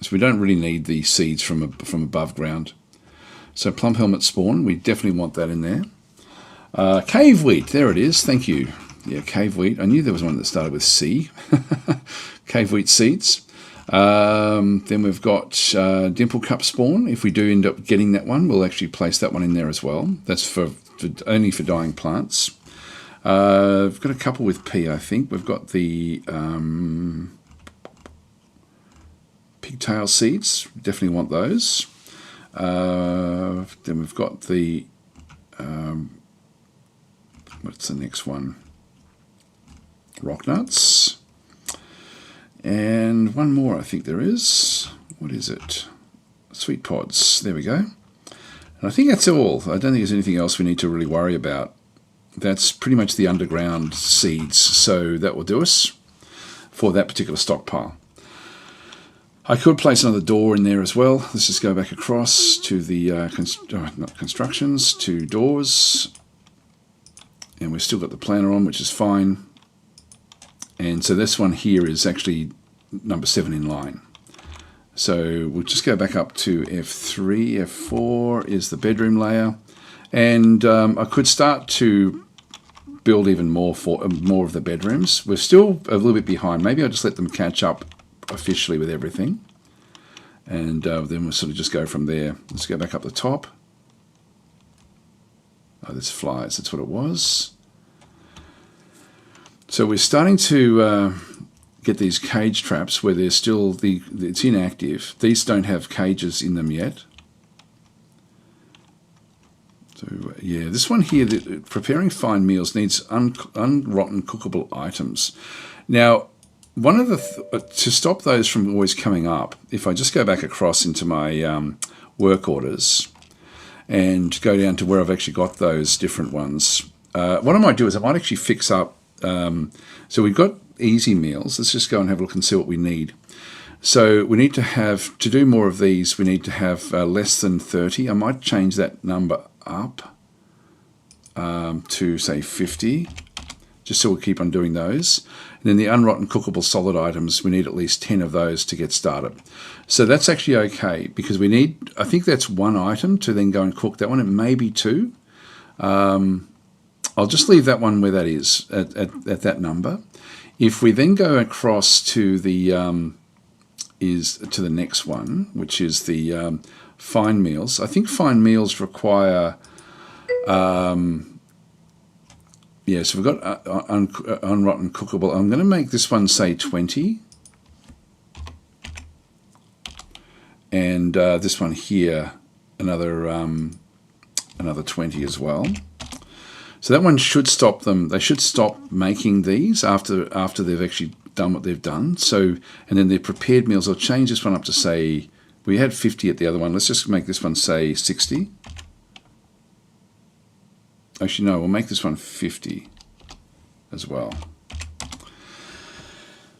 S1: So we don't really need the seeds from above ground. So plump helmet spawn, we definitely want that in there. Cave wheat, there it is, thank you. Yeah, cave wheat. I knew there was one that started with C. Cave wheat seeds. Then we've got dimple cup spawn. If we do end up getting that one, we'll actually place that one in there as well. That's only for dying plants. We've got a couple with P, I think. We've got the pigtail seeds. Definitely want those. Then we've got the what's the next one? Rock nuts. And one more, I think there is. What is it? Sweet pods. There we go. And I think that's all. I don't think there's anything else we need to really worry about. That's pretty much the underground seeds. So that will do us for that particular stockpile. I could place another door in there as well. Let's just go back across to the, not constructions, to doors. And we've still got the planner on, which is fine. And so this one here is actually number 7 in line. So we'll just go back up to F3. F4 is the bedroom layer. And I could start to build even more of the bedrooms. We're still a little bit behind. Maybe I'll just let them catch up officially with everything. And then we'll sort of just go from there. Let's go back up the top. Oh, there's flies. That's what it was. So we're starting to get these cage traps where there's still it's inactive. These don't have cages in them yet. So yeah, this one here, preparing fine meals needs unrotten cookable items. Now, one of the to stop those from always coming up, if I just go back across into my work orders and go down to where I've actually got those different ones, what I might do is I might actually fix up. So we've got easy meals. Let's just go and have a look and see what we need. So we need to have, to do more of these, we need to have less than 30. I might change that number up to say 50, just so we'll keep on doing those. And then the unrotten cookable solid items, we need at least 10 of those to get started. So that's actually okay, because we need, I think that's 1 item to then go and cook that one. It may be 2. I'll just leave that one where that is, at that number. If we then go across to the to the next one, which is the fine meals. I think fine meals require, yeah, so we've got unrotten cookable. I'm going to make this one say 20. And this one here, another 20 as well. So that one should stop them. They should stop making these after they've actually done what they've done. So, and then their prepared meals, I'll change this one up to say, we had 50 at the other one. Let's just make this one say 60. Actually, no, we'll make this one 50 as well.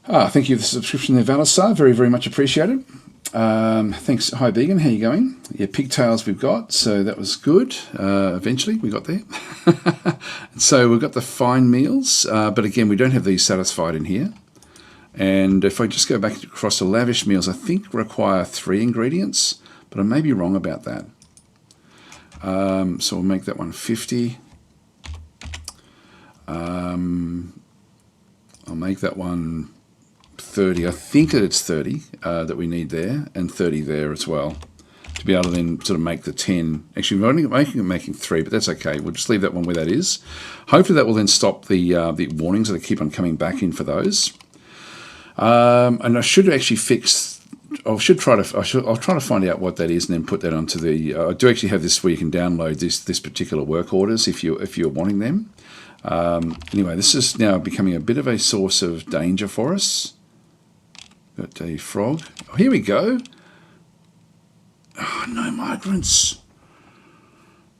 S1: Thank you for the subscription there, Valisar. Very, very much appreciated. Thanks. Hi, Vegan. How you going? Yeah, pigtails we've got, so that was good. Eventually, we got there. So we've got the fine meals, but again, we don't have these satisfied in here. And if I just go back across to lavish meals, I think require 3 ingredients, but I may be wrong about that. So we'll make that one 50. I'll make that one 30. I think that it's 30 that we need there, and 30 there as well, to be able to then sort of make the 10. Actually, we're only making 3, but that's okay. We'll just leave that one where that is. Hopefully that will then stop the warnings that keep on coming back in for those. And I should actually fix. I'll try to find out what that is and then put that onto the. I do actually have this where you can download this particular work orders if you're wanting them. Anyway, this is now becoming a bit of a source of danger for us. Got a frog. Oh, here we go. Oh, no migrants.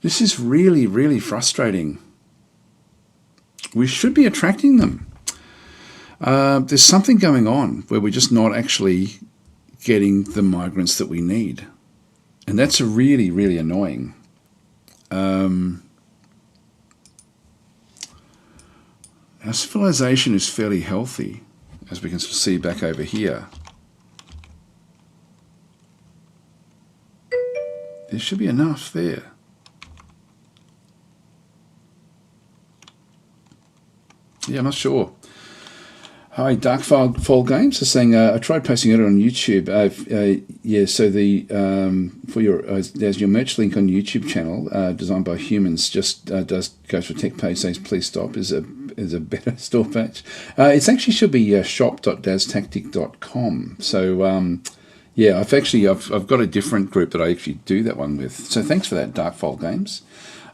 S1: This is really, really frustrating. We should be attracting them. There's something going on where we're just not actually getting the migrants that we need. And that's really, really annoying. Our civilization is fairly healthy, as we can see back over here. There should be enough there. Yeah, I'm not sure. Hi, Darkfall Games is saying, I tried posting it on YouTube. Yeah, so for there's your merch link on YouTube channel, designed by humans, just goes for tech page, says please stop, is a better store page. It actually should be shop.DasTactic.com. So yeah, I've got a different group that I actually do that one with. So thanks for that, Darkfall Games.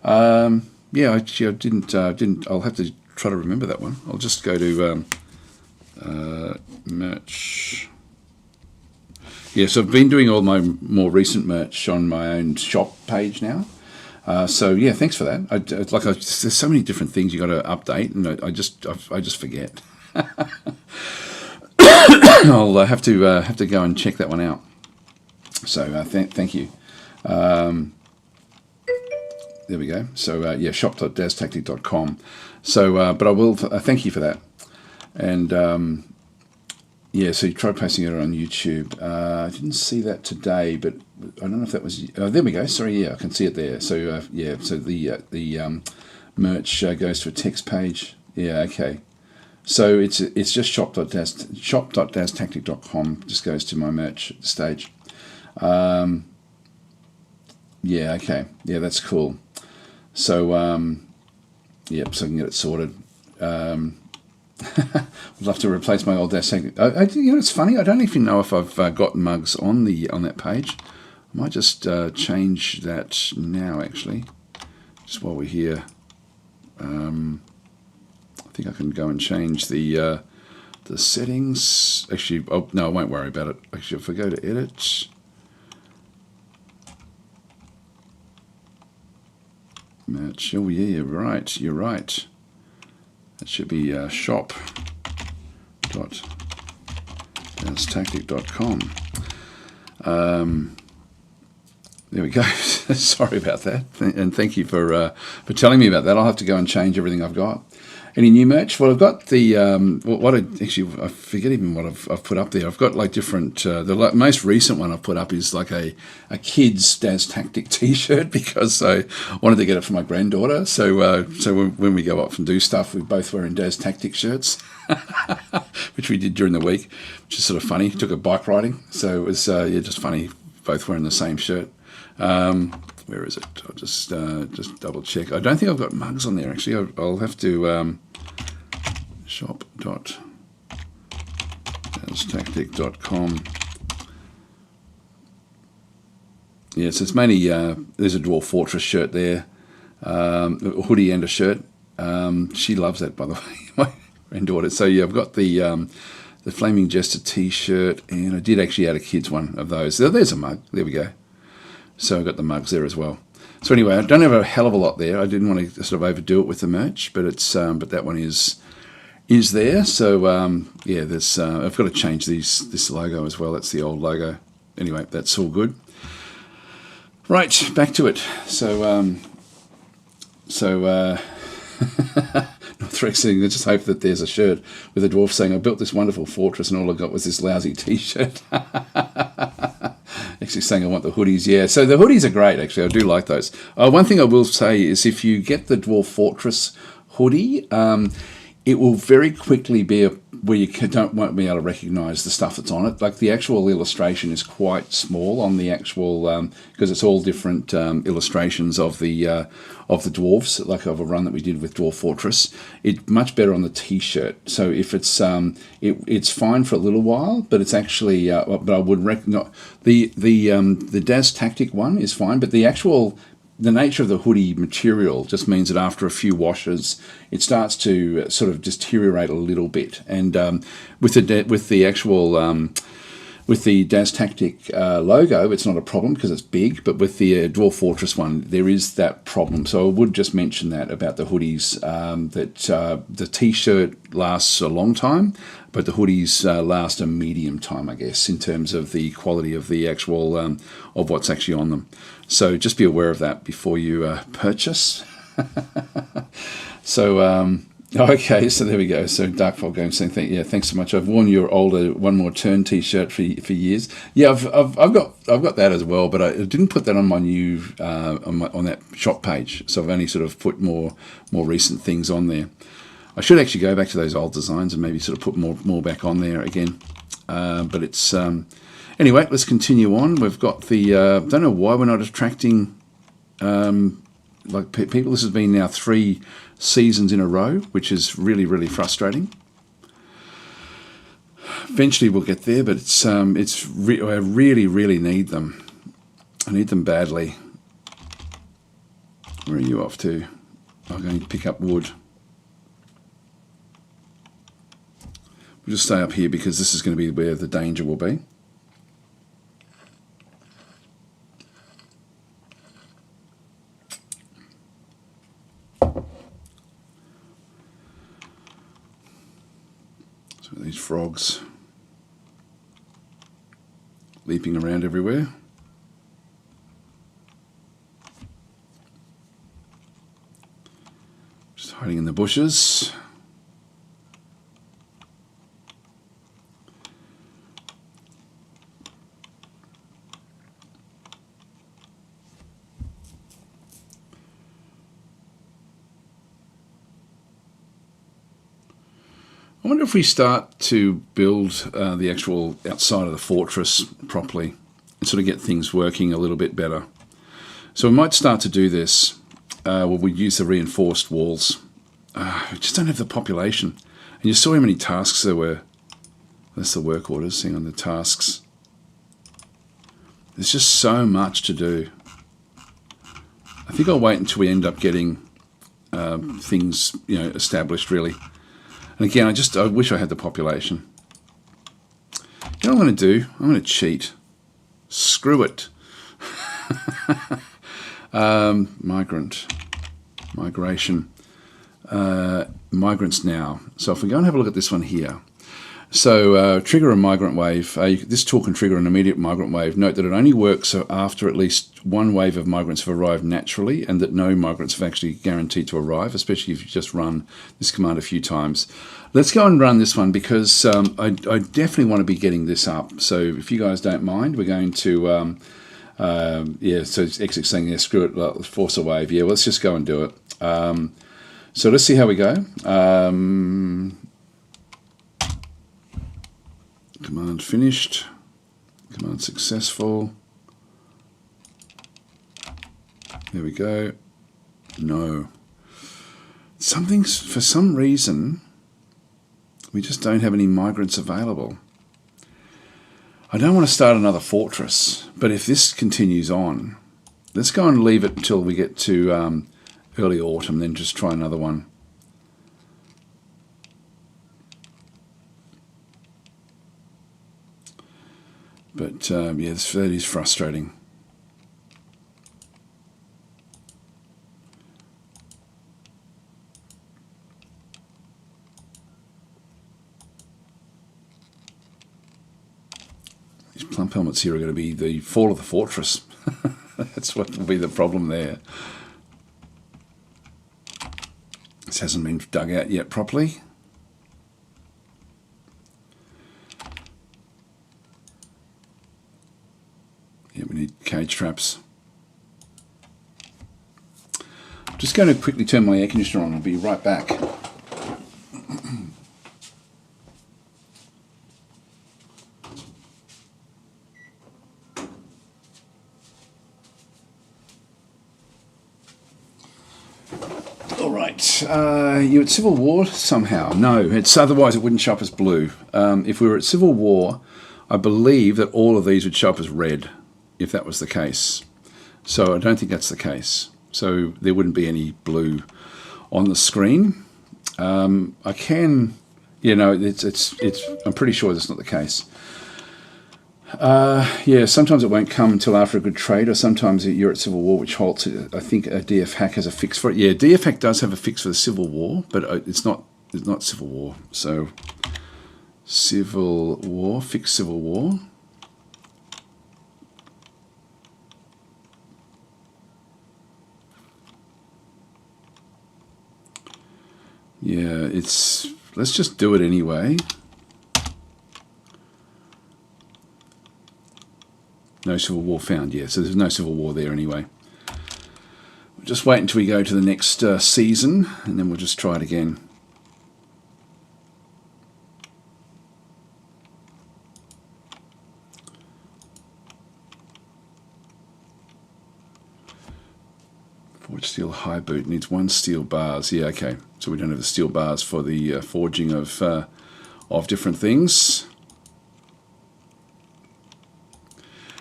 S1: Yeah, actually I didn't. I'll have to try to remember that one. I'll just go to merch. Yeah, so I've been doing all my more recent merch on my own shop page now. So yeah, thanks for that. There's so many different things you got to update, and I just forget. I'll have to go and check that one out. So thank you. There we go. So yeah, shop.DasTactic.com. So, but I will thank you for that. And yeah, so you try posting it on YouTube. I didn't see that today, but I don't know if that was. Oh, there we go. Sorry, yeah, I can see it there. So yeah, so the merch goes to a text page. Yeah, okay. So it's just shop.dastactic.com. Just goes to my merch stage. Yeah, okay. Yeah, that's cool. So yep, so I can get it sorted. I'd love to replace my old DasTactic. You know, it's funny. I don't even know if I've got mugs on that page. I might just change that now, actually, just while we're here. I think I can go and change the settings. Actually, oh no, I won't worry about it. Actually, if I go to edit, match. Oh yeah, you're right. You're right. That should be shop.DasTactic.com. There we go. Sorry about that, and thank you for telling me about that. I'll have to go and change everything I've got. Any new merch? Well, I've got the I forget even what I've put up there. I've got like different. The most recent one I've put up is like a kid's DasTactic T-shirt because I wanted to get it for my granddaughter. So when we go off and do stuff, we're both wearing DasTactic shirts, which we did during the week, which is sort of funny. Took her bike riding, so it was just funny, both wearing the same shirt. Where is it? I'll just double check. I don't think I've got mugs on there actually. I'll have to shop.dastactic.com. Yeah, so it's mainly there's a Dwarf Fortress shirt there, a hoodie and a shirt. She loves that, by the way, my granddaughter. So yeah, I've got the Flaming Jester T-shirt, and I did actually add a kids one of those. There's a mug. There we go. So I've got the mugs there as well. So anyway, I don't have a hell of a lot there. I didn't want to sort of overdo it with the merch, but it's but that one is there. So yeah, there's I've got to change this logo as well. That's the old logo. Anyway, that's all good. Right, back to it. So Northrexing, I just hope that there's a shirt with a dwarf saying, "I built this wonderful fortress, and all I got was this lousy T-shirt." Actually saying I want the hoodies. Yeah, so the hoodies are great, actually. I do like those. One thing I will say is if you get the Dwarf Fortress hoodie, it will very quickly be where you won't be able to recognise the stuff that's on it. Like the actual illustration is quite small on the actual, because it's all different illustrations of the dwarves, like of a run that we did with Dwarf Fortress. It's much better on the T-shirt. So if it's it's fine for a little while, but it's actually, but I would recommend the DasTactic one is fine, but the nature of the hoodie material just means that after a few washes, it starts to sort of deteriorate a little bit. And with the actual with the DasTactic logo, it's not a problem because it's big. But with the Dwarf Fortress one, there is that problem. So I would just mention that about the hoodies, that the T-shirt lasts a long time, but the hoodies last a medium time, I guess, in terms of the quality of the actual of what's actually on them. So just be aware of that before you purchase. So okay, so there we go. So Darkfall Games saying, thanks so much. I've worn your older One More Turn T-shirt for years. Yeah, I've got that as well, but I didn't put that on my new on that shop page. So I've only sort of put more recent things on there. I should actually go back to those old designs and maybe sort of put more back on there again. But it's anyway. Let's continue on. We've got the don't know why we're not attracting like people. This has been now 3 seasons in a row, which is really frustrating. Eventually we'll get there, but I really need them. I need them badly. Where are you off to? I'm going to pick up wood. We'll just stay up here because this is going to be where the danger will be. So these frogs leaping around everywhere. Just hiding in the bushes. I wonder if we start to build the actual outside of the fortress properly and sort of get things working a little bit better. So we might start to do this where we use the reinforced walls. We just don't have the population. And you saw how many tasks there were. That's the work orders, seeing on the tasks. There's just so much to do. I think I'll wait until we end up getting things, established really. And again, I wish I had the population. You know what I'm going to do? I'm going to cheat. Screw it. Migration. Migrants now. So if we go and have a look at this one here. So trigger a migrant wave. This tool can trigger an immediate migrant wave. Note that it only works after at least one wave of migrants have arrived naturally and that no migrants have actually guaranteed to arrive, especially if you just run this command a few times. Let's go and run this one because I definitely want to be getting this up. So if you guys don't mind, we're going to, so Exit saying, yeah, screw it, force a wave. Yeah, well, let's just go and do it. So let's see how we go. Command finished. Command successful. There we go. No. For some reason, we just don't have any migrants available. I don't want to start another fortress, but if this continues on, let's go and leave it until we get to early autumn, then just try another one. But that is frustrating. These plump helmets here are going to be the fall of the fortress. That's what will be the problem there. This hasn't been dug out yet properly. Yeah, we need cage traps. I'm just going to quickly turn my air conditioner on. I'll be right back. All right, you're at Civil War somehow? No, it's otherwise it wouldn't show up as blue. If we were at Civil War, I believe that all of these would show up as red, if that was the case. So I don't think that's the case. So there wouldn't be any blue on the screen. I can, I'm pretty sure that's not the case. Sometimes it won't come until after a good trade, or sometimes you're at Civil War, which halts it. I think a DF hack has a fix for it. Yeah, DF hack does have a fix for the Civil War, but it's not Civil War. So Civil War, fix Civil War. Yeah, let's just do it anyway. No Civil War found, yeah, so there's no Civil War there anyway. We'll just wait until we go to the next season, and then we'll just try it again. Forged steel high boot needs 1 steel bars. Yeah, okay. So we don't have the steel bars for the forging of different things.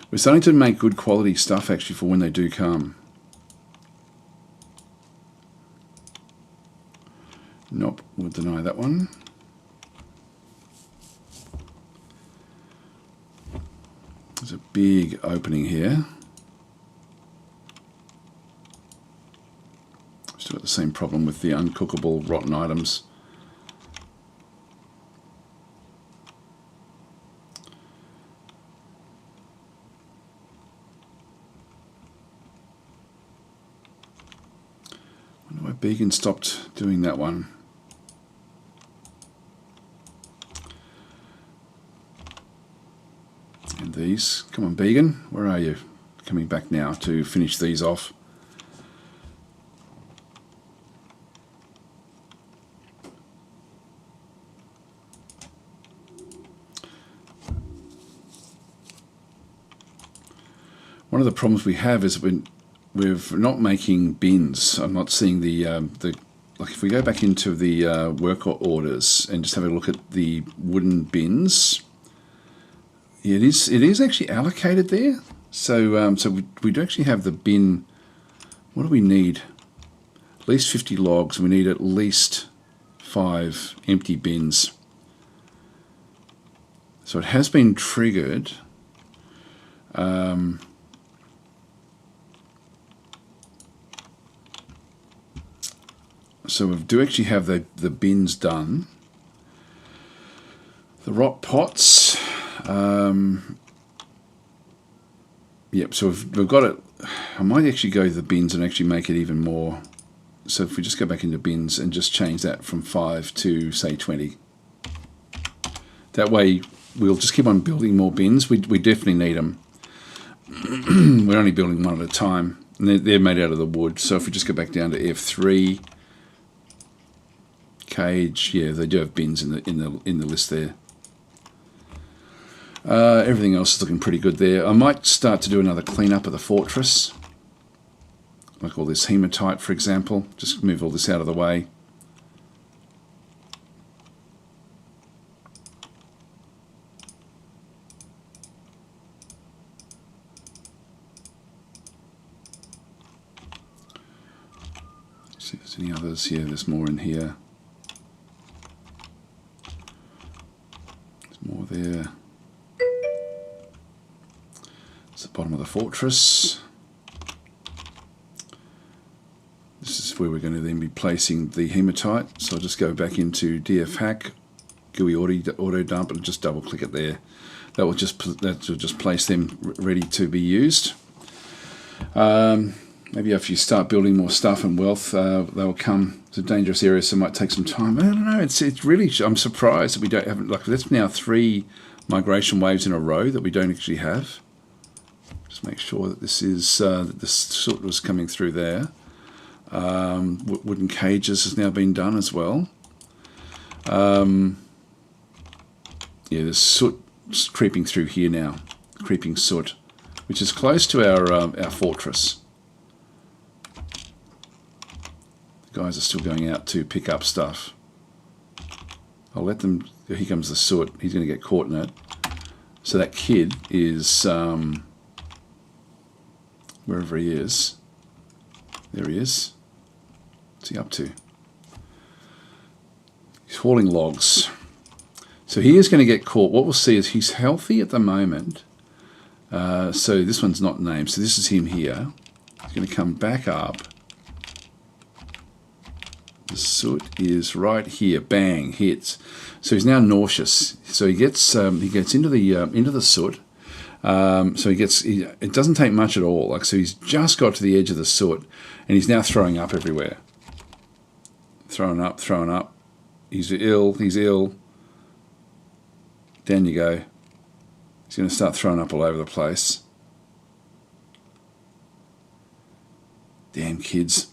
S1: We're starting to make good quality stuff actually for when they do come. Nope, we'll deny that one. There's a big opening here. Still got the same problem with the uncookable rotten items. Wonder why Beacon stopped doing that one. And these, come on Beacon, where are you? Coming back now to finish these off. one of the problems we have is we're not making bins. I'm not seeing the like if we go back into the work orders and just have a look at the wooden bins, yeah, it is actually allocated there. So we do actually have the bin. What do we need? At least 50 logs. We need at least 5 empty bins. So it has been triggered. So we do actually have the bins done. The rock pots. Yep, so we've got it. I might actually go to the bins and actually make it even more. So if we just go back into bins and just change that from 5 to, say, 20. That way we'll just keep on building more bins. We definitely need them. We're only building one at a time. And they're made out of the wood. So if we just go back down to F3, cage, yeah, they do have bins in the list there. Everything else is looking pretty good there. I might start to do another cleanup of the fortress. Like all this hematite, for example. Just move all this out of the way. Let's see if there's any others. Yeah, there's more in here. There's more there. It's the bottom of the fortress. This is where we're going to then be placing the hematite. So I'll just go back into DF hack, GUI auto dump, and just double click it there. That will just place them ready to be used. Maybe if you start building more stuff and wealth, they'll come to dangerous areas. So it might take some time. I don't know. It's really. I'm surprised that we don't have, like, that's now 3 migration waves in a row that we don't actually have. Just make sure that this is that this soot was coming through there. Wooden cages has now been done as well. Yeah, there's soot creeping through here now, creeping soot, which is close to our fortress. The guys are still going out to pick up stuff. I'll let them. Here comes the soot. He's going to get caught in it. So that kid is wherever he is. There he is. What's he up to? He's hauling logs. So he is going to get caught. What we'll see is he's healthy at the moment. So this one's not named. So this is him here. He's going to come back up. The soot is right here. Bang, hits. So he's now nauseous. So he gets into the soot. So it doesn't take much at all. Like, so he's just got to the edge of the soot, and he's now throwing up everywhere. Throwing up. He's ill. Down you go. He's going to start throwing up all over the place. Damn kids.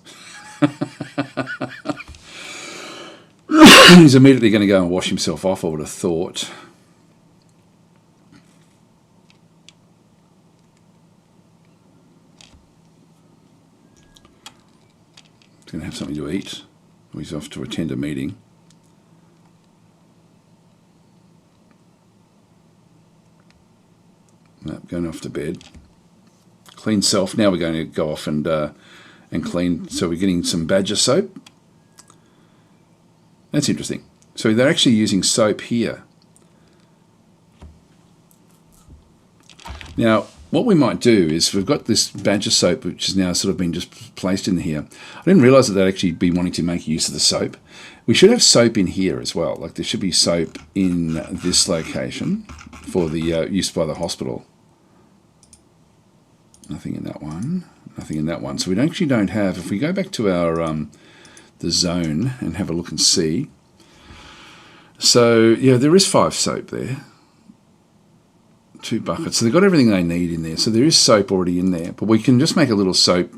S1: He's immediately going to go and wash himself off, I would have thought. He's going to have something to eat. He's off to attend a meeting. Nope, going off to bed. Clean self. Now we're going to go off and clean. So we're getting some badger soap. That's interesting. So they're actually using soap here. Now, what we might do is we've got this badger soap, which has now sort of been just placed in here. I didn't realise that they'd actually be wanting to make use of the soap. We should have soap in here as well. Like, there should be soap in this location for the use by the hospital. Nothing in that one. Nothing in that one. So we actually don't have. If we go back to our the zone and have a look and see. So yeah, there is 5 soap there. 2 buckets. So they've got everything they need in there. So there is soap already in there. But we can just make a little soap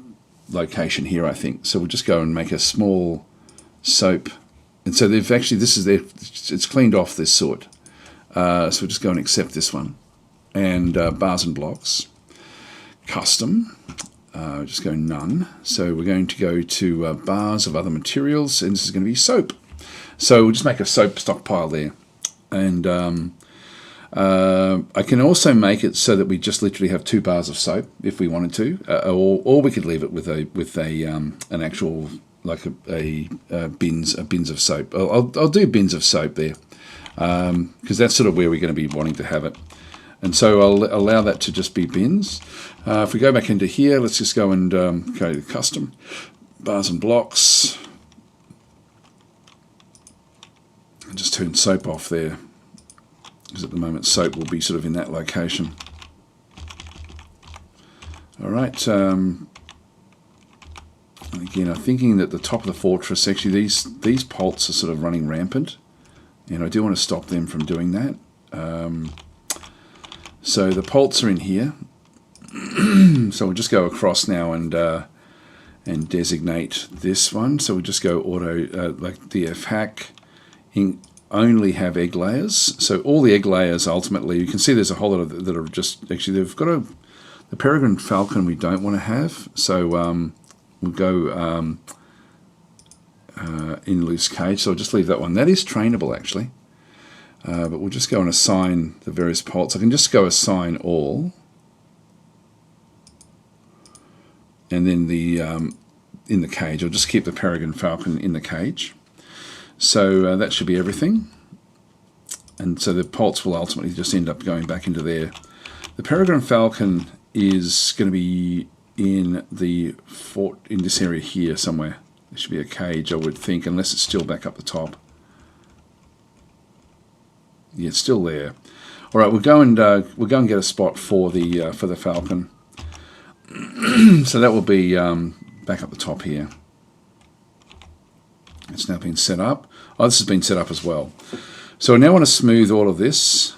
S1: location here, I think. So we'll just go and make a small soap. And so they've actually, it's cleaned off this soot. So we'll just go and accept this one. And bars and blocks. custom. Just go none. So we're going to go to bars of other materials, and this is going to be soap. So we'll just make a soap stockpile there. And I can also make it so that we just literally have 2 bars of soap if we wanted to, or we could leave it with an actual like a bins of soap. I'll do bins of soap there because that's sort of where we're going to be wanting to have it. And so I'll allow that to just be bins. If we go back into here, let's just go and go to custom bars and blocks, and just turn soap off there, because at the moment soap will be sort of in that location. All right. Again, I'm thinking that the top of the fortress, actually these poults are sort of running rampant, and I do want to stop them from doing that. So the poults are in here. So we'll just go across now and designate this one. So we'll just go auto like DF hack. Only have egg layers. So all the egg layers ultimately, you can see there's a whole lot of that are just actually they've got the peregrine falcon we don't want to have. So we'll go in loose cage. So I'll just leave that one. That is trainable actually. But we'll just go and assign the various poults. I can just go assign all, and then the in the cage, I'll just keep the peregrine falcon in the cage. So that should be everything. And so the poults will ultimately just end up going back into there. The peregrine falcon is going to be in the fort in this area here somewhere. There should be a cage, I would think, unless it's still back up the top. Yeah, it's still there. All right, we'll go and get a spot for the falcon. So that will be back up the top here. It's now been set up. Oh, this has been set up as well. So I now want to smooth all of this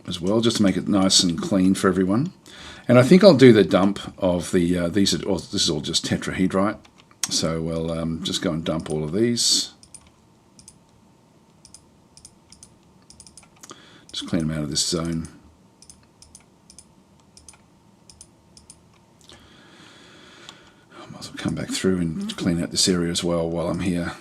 S1: as well, just to make it nice and clean for everyone. And I think I'll do the dump of the this is all just tetrahedrite. So we'll just go and dump all of these. Just clean them out of this zone. I might as well come back through and clean out this area as well while I'm here.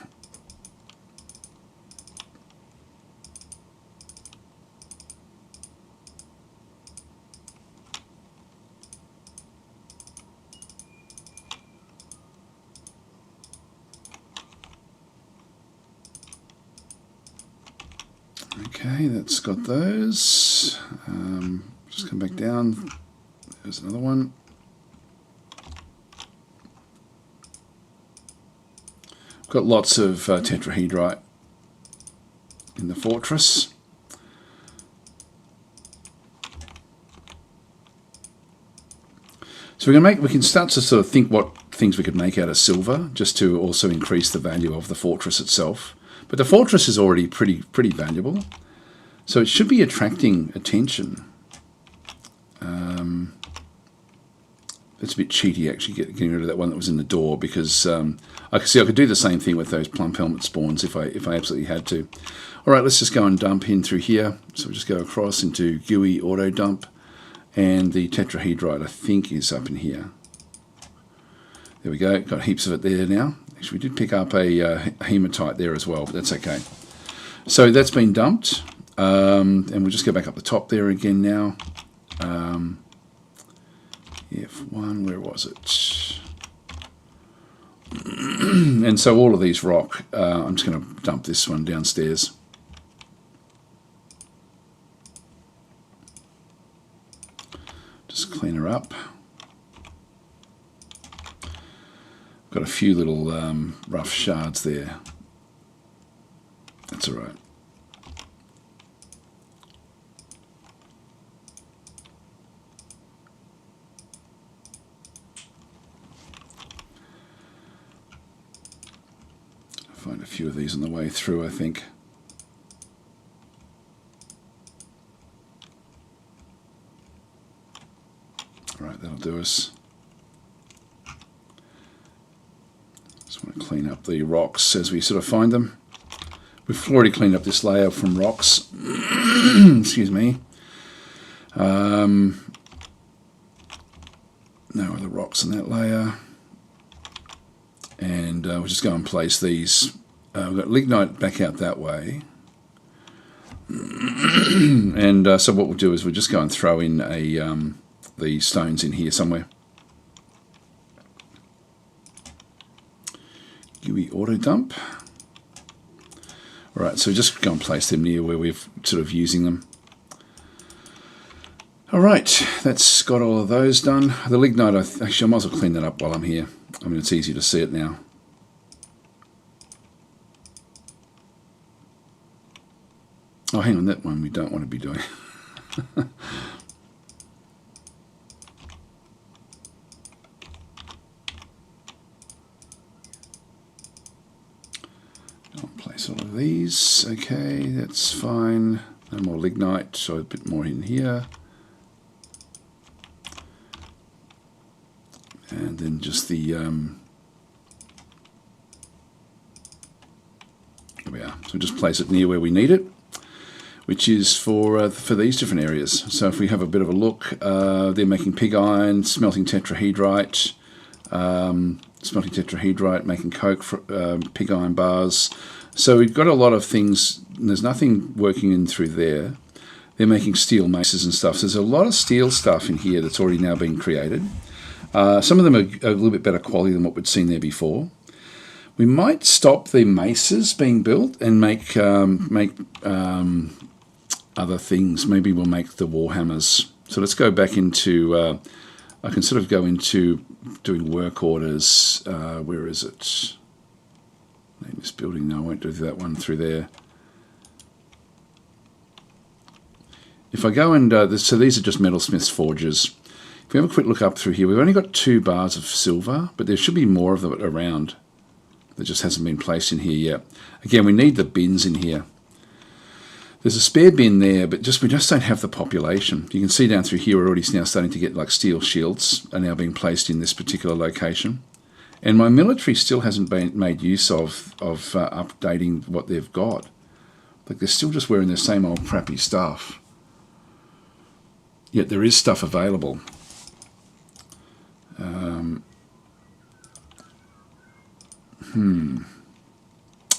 S1: Okay, that's got those. Just come back down. There's another one. I've got lots of tetrahedrite in the fortress. So we can start to sort of think what things we could make out of silver, just to also increase the value of the fortress itself. But the fortress is already pretty valuable, so it should be attracting attention. It's a bit cheaty actually getting rid of that one that was in the door, because I could do the same thing with those plump helmet spawns if I absolutely had to. All right, let's just go and dump in through here. So we'll just go across into GUI auto dump, and the tetrahedrite I think is up in here. There we go. Got heaps of it there now. Actually, we did pick up a hematite there as well, but that's okay. So that's been dumped, and we'll just go back up the top there again now. F1, where was it? And so all of these rock, I'm just going to dump this one downstairs. Just clean her up. Got a few little rough shards there. That's all right. I'll find a few of these on the way through, I think. All right, that'll do us. Just want to clean up the rocks as we sort of find them. We've already cleaned up this layer from rocks. Excuse me. No other rocks in that layer. And we'll just go and place these. We've got lignite back out that way. And so what we'll do is we'll just go and throw in the stones in here somewhere. GUI auto dump. Alright, so just go and place them near where we're sort of using them. Alright, that's got all of those done. The lignite, actually I might as well clean that up while I'm here. I mean, it's easy to see it now. Oh, hang on, that one we don't want to be doing. I'll place all of these. Okay, that's fine. No more lignite, so a bit more in here. And then just the... there we are. So just place it near where we need it, which is for these different areas. So if we have a bit of a look, they're making pig iron, smelting tetrahedrite, making coke, pig iron bars. So we've got a lot of things, and there's nothing working in through there. They're making steel maces and stuff. So there's a lot of steel stuff in here that's already now being created. Some of them are a little bit better quality than what we'd seen there before. We might stop the maces being built and make other things. Maybe we'll make the warhammers. So let's go back into, I can sort of go into doing work orders. Where is it? Name this building. No, I won't do that one through there. If I go and, so these are just metalsmiths forges. If we have a quick look up through here, we've only got 2 bars of silver, but there should be more of them around. That just hasn't been placed in here yet. Again, we need the bins in here. There's a spare bin there, but we just don't have the population. You can see down through here we're already now starting to get like steel shields are now being placed in this particular location. And my military still hasn't been made use of updating what they've got. Like they're still just wearing their same old crappy stuff. Yet there is stuff available.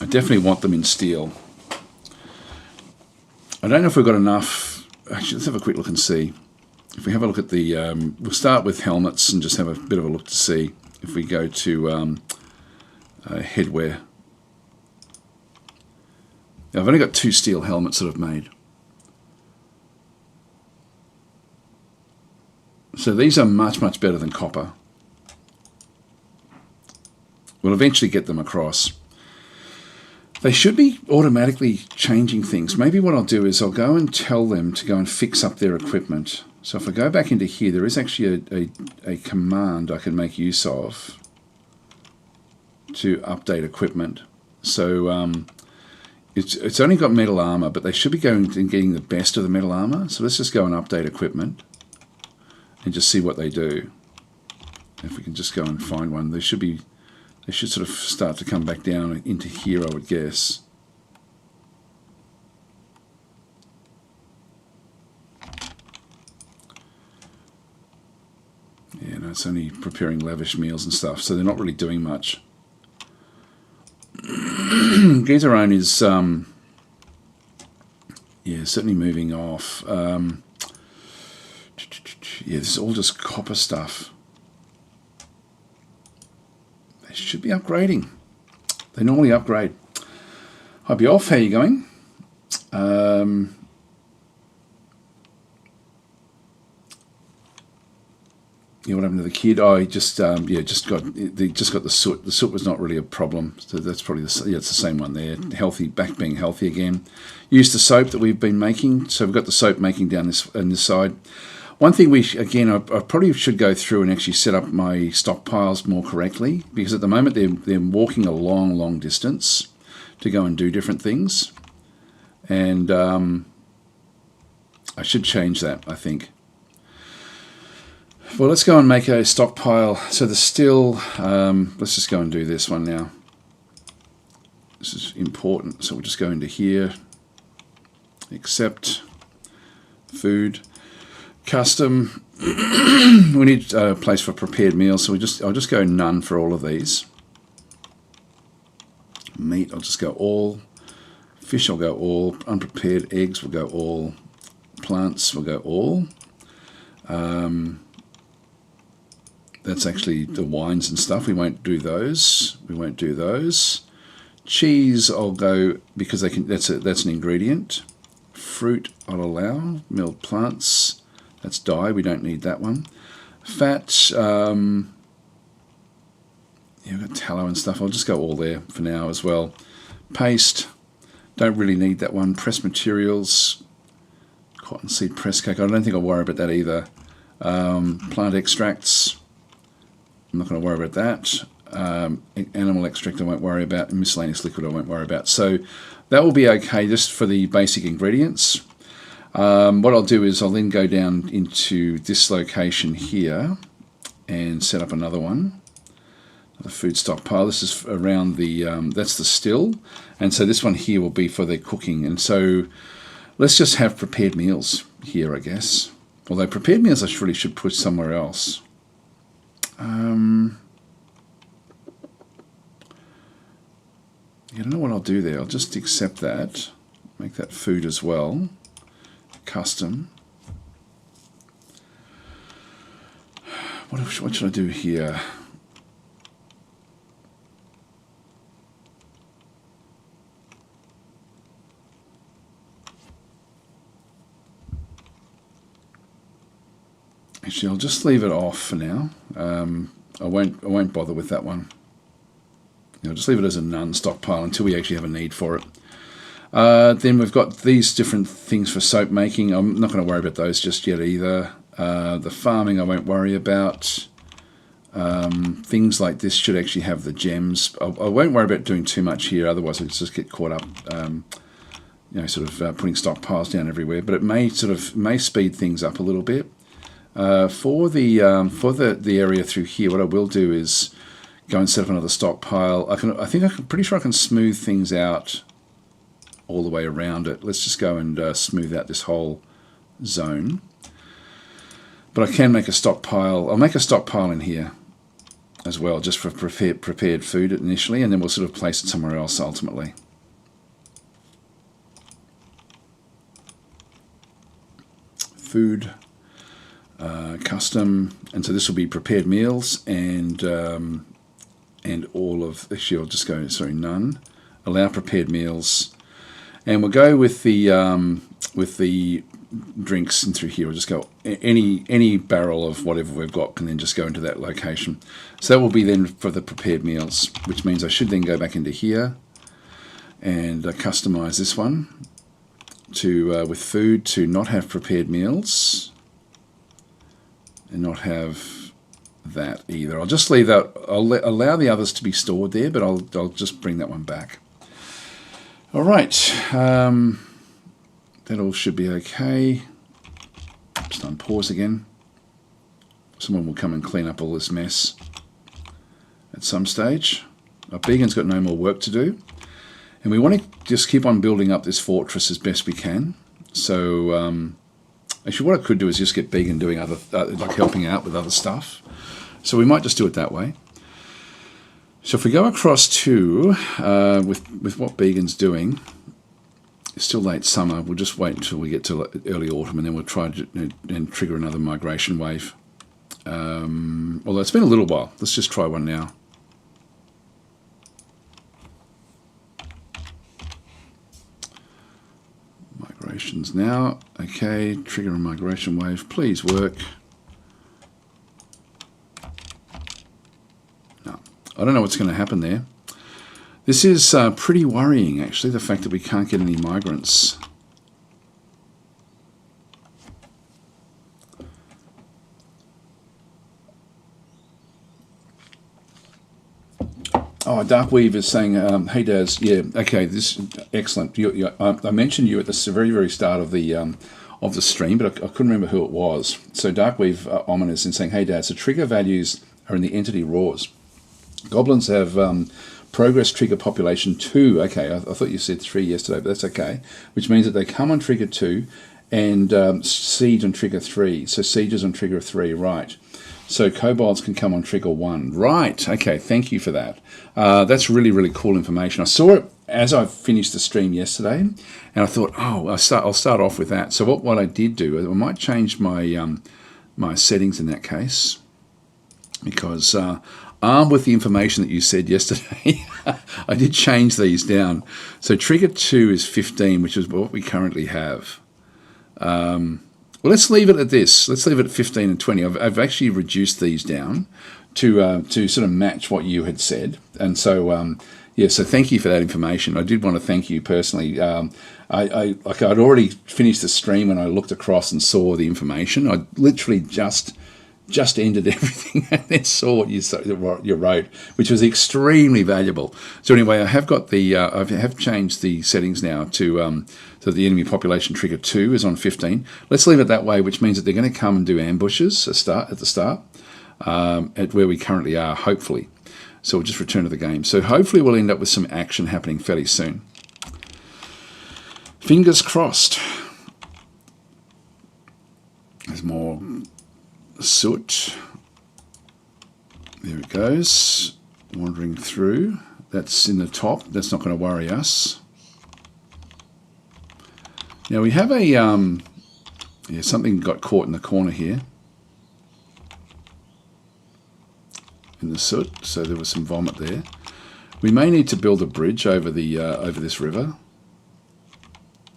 S1: I definitely want them in steel. I don't know if we've got enough. Actually, let's have a quick look and see. If we have a look at the... we'll start with helmets and just have a bit of a look to see. If we go to headwear. Now, I've only got 2 steel helmets that I've made. So these are much, much better than copper. We'll eventually get them across. They should be automatically changing things. Maybe what I'll do is I'll go and tell them to go and fix up their equipment. So if I go back into here, there is actually a command I can make use of to update equipment. So it's only got metal armor, but they should be going and getting the best of the metal armor. So let's just go and update equipment and just see what they do. If we can just go and find one, they should sort of start to come back down into here, I would guess. Yeah, no, it's only preparing lavish meals and stuff, so they're not really doing much. Gazerone is, yeah, certainly moving off. Yeah, this is all just copper stuff. They should be upgrading. They normally upgrade. Hi Bjorf, how are you going? Yeah, what happened to the kid? Oh, he just got the soot. The soot was not really a problem, so that's probably it's the same one there. Healthy, back being healthy again. Use the soap that we've been making. So we've got the soap making down this side. One thing I probably should go through and actually set up my stockpiles more correctly, because at the moment they're walking a long distance to go and do different things, and I should change that, I think. Well, let's go and make a stockpile. So there's still, let's just go and do this one now. This is important, so we'll just go into here, accept, food, custom, We need a place for prepared meals, so I'll just go none for all of these. Meat, I'll just go all. Fish, I'll go all. Unprepared eggs will go all. Plants will go all. That's actually the wines and stuff. We won't do those. We won't do those. Cheese, I'll go because they can. That's an ingredient. Fruit, I'll allow. Milled plants, that's dye. We don't need that one. Fat, yeah, we've got tallow and stuff. I'll just go all there for now as well. Paste, don't really need that one. Press materials, cottonseed press cake. I don't think I'll worry about that either. Plant extracts, I'm not going to worry about that. Animal extract I won't worry about, and miscellaneous liquid I won't worry about. So that will be okay just for the basic ingredients. What I'll do is I'll then go down into this location here and set up another one, the food stockpile. This is around the, that's the still, and so this one here will be for the cooking. And so let's just have prepared meals here, I guess. Although prepared meals I really should put somewhere else. I don't know what I'll do there. I'll just accept that. Make that food as well. Custom. What should I do here? Actually, I'll just leave it off for now. I won't bother with that one. I'll just leave it as a none stockpile until we actually have a need for it. Then we've got these different things for soap making. I'm not going to worry about those just yet either. The farming I won't worry about. Things like this should actually have the gems. I won't worry about doing too much here, otherwise I'll just get caught up, sort of putting stockpiles down everywhere. But it may speed things up a little bit. For the area through here, what I will do is go and set up another stockpile. Pretty sure I can smooth things out all the way around it. Let's just go and smooth out this whole zone. But I can make a stockpile. I'll make a stockpile in here as well, just for prepared food initially, and then we'll sort of place it somewhere else ultimately. Food, custom, and so this will be prepared meals and all of. Actually, I'll just go none. Allow prepared meals, and we'll go with the drinks in through here. We'll just go any barrel of whatever we've got can then just go into that location. So that will be then for the prepared meals, which means I should then go back into here and customize this one to with food to not have prepared meals and not have that either. I'll just leave that. I'll allow the others to be stored there, but I'll just bring that one back. All right. That all should be okay. Just unpause again. Someone will come and clean up all this mess at some stage. Our Began's got no more work to do. And we want to just keep on building up this fortress as best we can. So, actually what I could do is just get Began doing other, like helping out with other stuff. So we might just do it that way. So if we go across to, with what Began's doing, it's still late summer. We'll just wait until we get to early autumn, and then we'll try and trigger another migration wave. Although it's been a little while. Let's just try one now. Migrations now. Okay, trigger a migration wave. Please work. No, I don't know what's going to happen there. This is pretty worrying, actually, the fact that we can't get any migrants. Oh, Darkweave is saying, hey, Daz, yeah, okay, this is excellent. I mentioned you at the very, very start of the stream, but I couldn't remember who it was. So Darkweave Ominous is saying, hey, Daz, the trigger values are in the entity raws. Goblins have... progress trigger population 2. Okay, I thought you said 3 yesterday, but that's okay. Which means that they come on trigger 2 and siege on trigger 3. So sieges on trigger 3, right. So kobolds can come on trigger 1. Right, okay, thank you for that. That's really, really cool information. I saw it as I finished the stream yesterday, and I thought, oh, I'll start off with that. So what I did do, I might change my, my settings in that case, because armed with the information that you said yesterday, I did change these down. So trigger 2 is 15, which is what we currently have. Well, let's leave it at this. Let's leave it at 15 and 20. I've actually reduced these down to sort of match what you had said. And so, yeah, so thank you for that information. I did want to thank you personally. I'd already finished the stream and I looked across and saw the information. I literally just ended everything and then saw what you wrote, which was extremely valuable. So anyway, I have got the I have changed the settings now to so the enemy population trigger 2 is on 15. Let's leave it that way, which means that they're going to come and do ambushes at the start at where we currently are, hopefully. So we'll just return to the game. So hopefully we'll end up with some action happening fairly soon. Fingers crossed. There's more soot. There it goes, wandering through. That's in the top. That's not going to worry us. Now we have a yeah, something got caught in the corner here in the soot, so there was some vomit there. We may need to build a bridge over the over this river,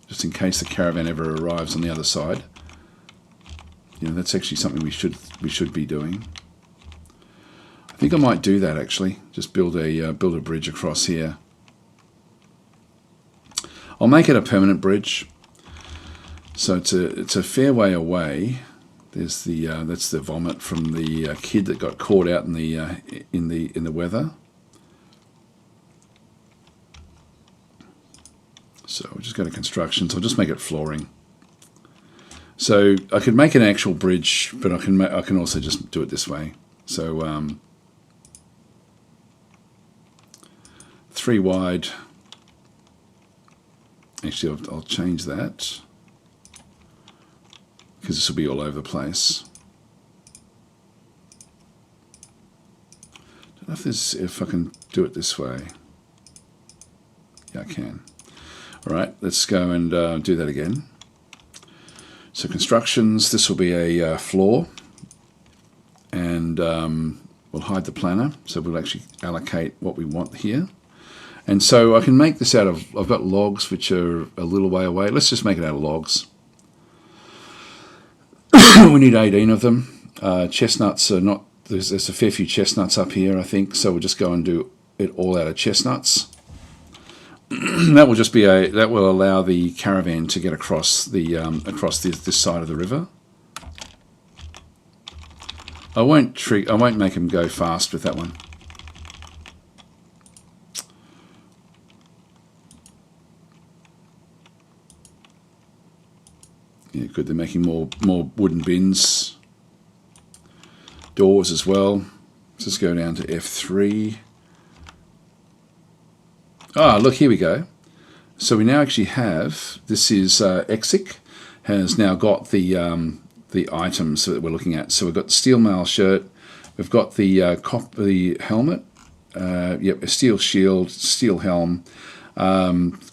S1: just in case the caravan ever arrives on the other side. You know, that's actually something we should be doing. I think I might do that actually. Just build a bridge across here. I'll make it a permanent bridge. So it's a fair way away. There's the that's the vomit from the kid that got caught out in the weather. So we'll just go to construction. So I'll just make it flooring. So I could make an actual bridge, but I can also just do it this way. So 3 wide. Actually, I'll change that because this will be all over the place. I don't know if I can do it this way. Yeah, I can. All right, let's go and do that again. So constructions, this will be a floor, and we'll hide the planner, so we'll actually allocate what we want here. And so I can make this out of, I've got logs which are a little way away. Let's just make it out of logs. We need 18 of them. Chestnuts are not, there's a fair few chestnuts up here, I think, so we'll just go and do it all out of chestnuts. That will just be that will allow the caravan to get across the this side of the river. I won't make him go fast with that one. Yeah, good. They're making more wooden bins, doors as well. Let's just go down to F3. Ah, look, here we go. So we now actually have, this is Exic, has now got the items that we're looking at. So we've got the steel mail shirt, we've got the helmet, yep, a steel shield, steel helm,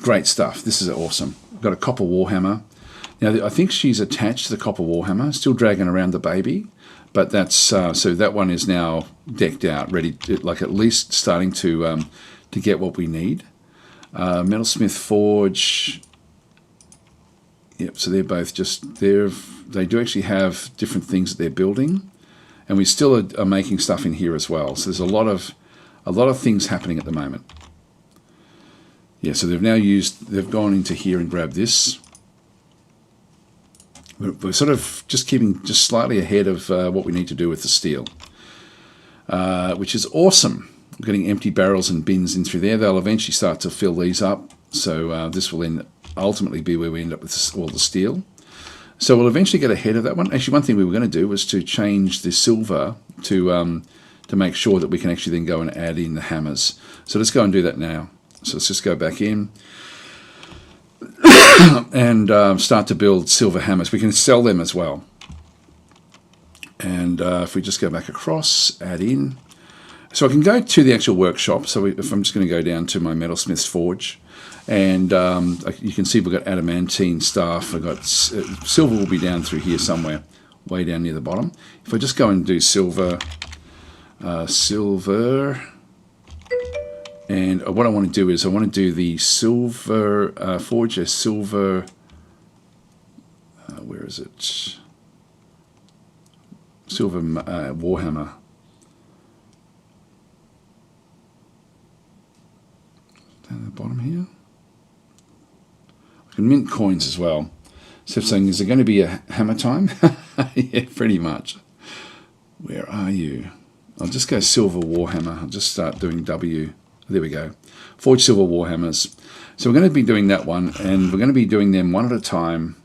S1: great stuff. This is awesome. We've got a copper warhammer. Now I think she's attached to the copper warhammer, still dragging around the baby, but that's so that one is now decked out, ready, like at least starting to get what we need. Metalsmith Forge. Yep, so they're both just they do actually have different things that they're building, and we still are making stuff in here as well. So there's a lot of things happening at the moment. Yeah, so they've gone into here and grabbed this. We're sort of just keeping just slightly ahead of what we need to do with the steel, which is awesome. We're getting empty barrels and bins in through there. They'll eventually start to fill these up. So this will then ultimately be where we end up with all the steel. So we'll eventually get ahead of that one. Actually, one thing we were going to do was to change the silver to make sure that we can actually then go and add in the hammers. So let's go and do that now. So let's just go back in. and start to build silver hammers. We can sell them as well. And if we just go back across, add in. So I can go to the actual workshop. So if I'm just going to go down to my metalsmith's forge, and you can see we've got adamantine stuff. I've got silver will be down through here somewhere, way down near the bottom. If I just go and do silver, and what I want to do is I want to do the silver forge, a silver, where is it? Silver warhammer. Down at the bottom here. I can mint coins as well. So saying, is there going to be a hammer time? Yeah, pretty much. Where are you? I'll just go silver warhammer. I'll just start doing W. There we go. Forge silver warhammers. So we're going to be doing that one, and we're going to be doing them one at a time.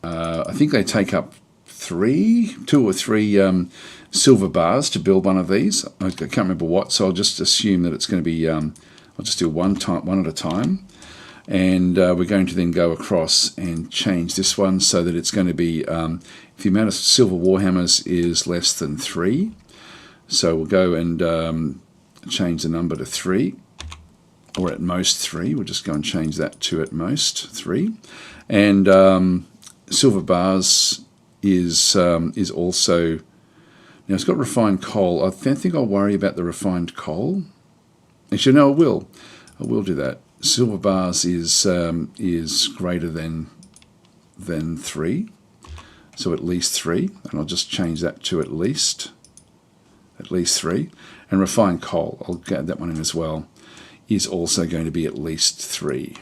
S1: I think they take up 2 or 3 silver bars to build one of these. I can't remember what, so I'll just assume that it's going to be, I'll just do one at a time. And we're going to then go across and change this one so that it's going to be, if the amount of silver warhammers is less than 3, so we'll go and change the number to 3, or at most 3. We'll just go and change that to at most 3. And silver bars is also, now it's got refined coal. I don't think I'll worry about the refined coal. Actually, no, I will do that. Silver bars is greater than 3, so at least 3, and I'll just change that to at least 3. And refined coal, I'll get that one in as well, is also going to be at least 3.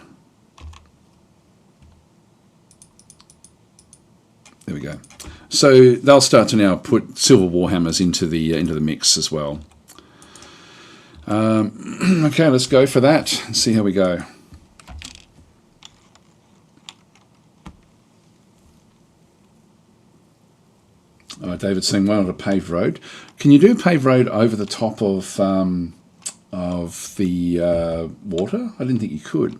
S1: There we go. So they'll start to now put silver warhammers into the mix as well. Okay, let's go for that and see how we go. David's saying, why not a paved road? Can you do a paved road over the top of the water? I didn't think you could.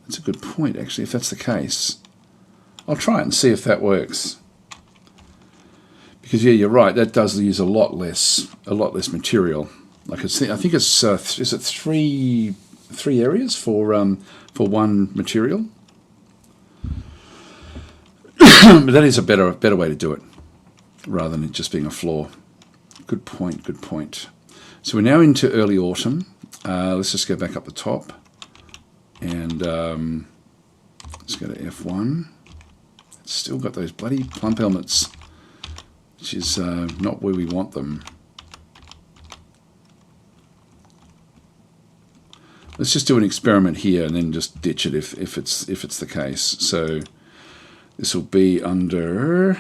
S1: That's a good point, actually, if that's the case. I'll try it and see if that works. Because yeah, you're right. That does use a lot less material. Like I think it's is it three areas for one material? But that is a better way to do it, rather than it just being a floor. Good point. Good point. So we're now into early autumn. Let's just go back up the top, and let's go to F1. It's still got those bloody plump helmets, which is not where we want them. Let's just do an experiment here and then just ditch it if it's the case. So this will be under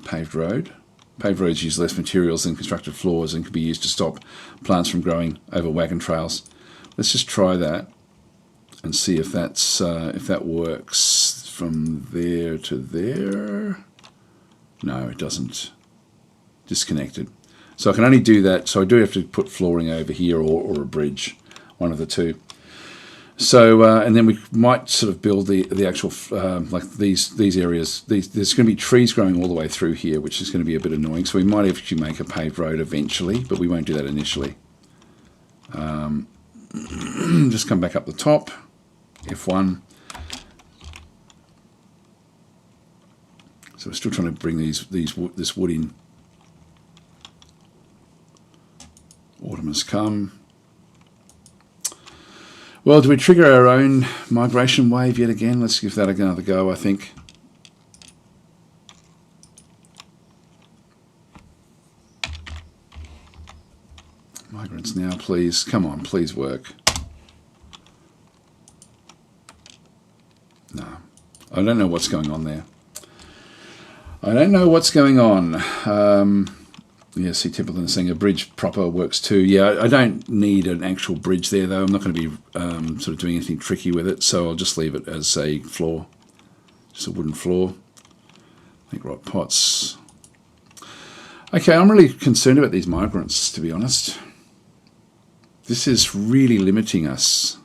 S1: paved road. Paved roads use less materials than constructed floors and can be used to stop plants from growing over wagon trails. Let's just try that and see if that works from there to there. No, it doesn't. Disconnected. So I can only do that. So I do have to put flooring over here or a bridge, one of the two. So and then we might sort of build the actual like these areas. There's going to be trees growing all the way through here, which is going to be a bit annoying. So we might actually make a paved road eventually, but we won't do that initially. Just come back up the top, F1. So we're still trying to bring this wood in. Autumn has come. Well, do we trigger our own migration wave yet again? Let's give that another go, I think. Migrants now, please. Come on, please work. No. I don't know what's going on there. I don't know what's going on. Yeah, see, Templeton is saying a bridge proper works too. Yeah, I don't need an actual bridge there, though. I'm not going to be sort of doing anything tricky with it, so I'll just leave it as a floor. Just a wooden floor. I think right pots. Okay, I'm really concerned about these migrants, to be honest. This is really limiting us,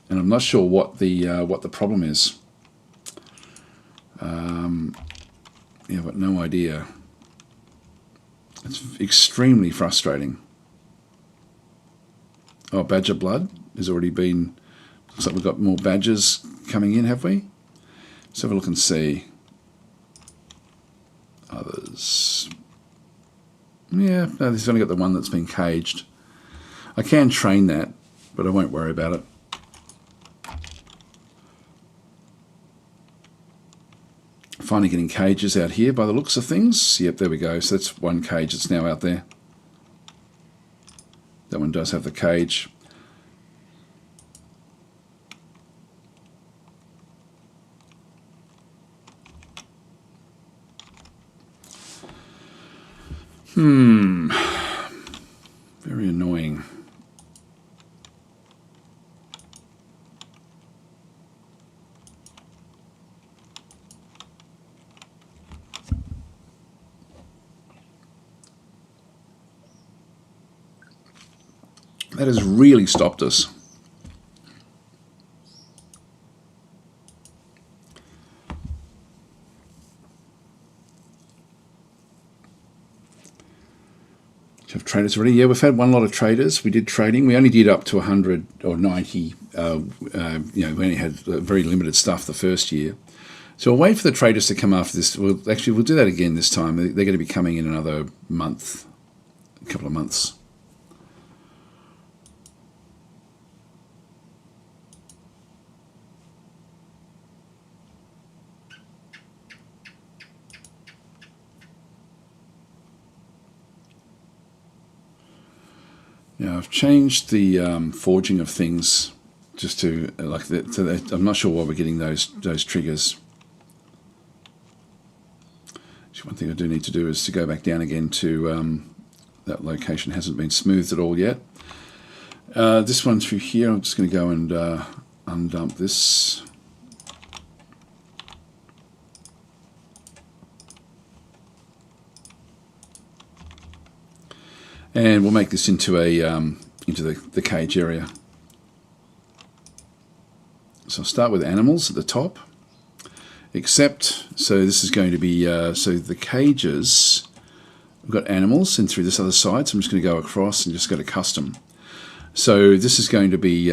S1: and I'm not sure what the problem is. Yeah, I've got no idea. It's extremely frustrating. Oh, badger blood has already been. Looks like we've got more badgers coming in, have we? Let's have a look and see. Others. Yeah, no, this has only got the one that's been caged. I can train that, but I won't worry about it. Finally getting cages out here by the looks of things. Yep, there we go. So that's one cage that's now out there. That one does have the cage. Very annoying. That has really stopped us. Do you have traders already? Yeah, we've had one lot of traders. We did trading. We only did up to 100 or 90. You know, we only had very limited stuff the first year. So we'll wait for the traders to come after this. We'll do that again this time. They're going to be coming in another month, a couple of months. Now I've changed the forging of things just to like that. I'm not sure why we're getting those triggers. Actually, one thing I do need to do is to go back down again to that location. Hasn't been smoothed at all yet. This one through here, I'm just going to go and undump this. And we'll make this into a into the cage area. So I'll start with animals at the top. Except, so this is going to be so the cages. We've got animals in through this other side. So I'm just going to go across and just go to custom. So this is going to be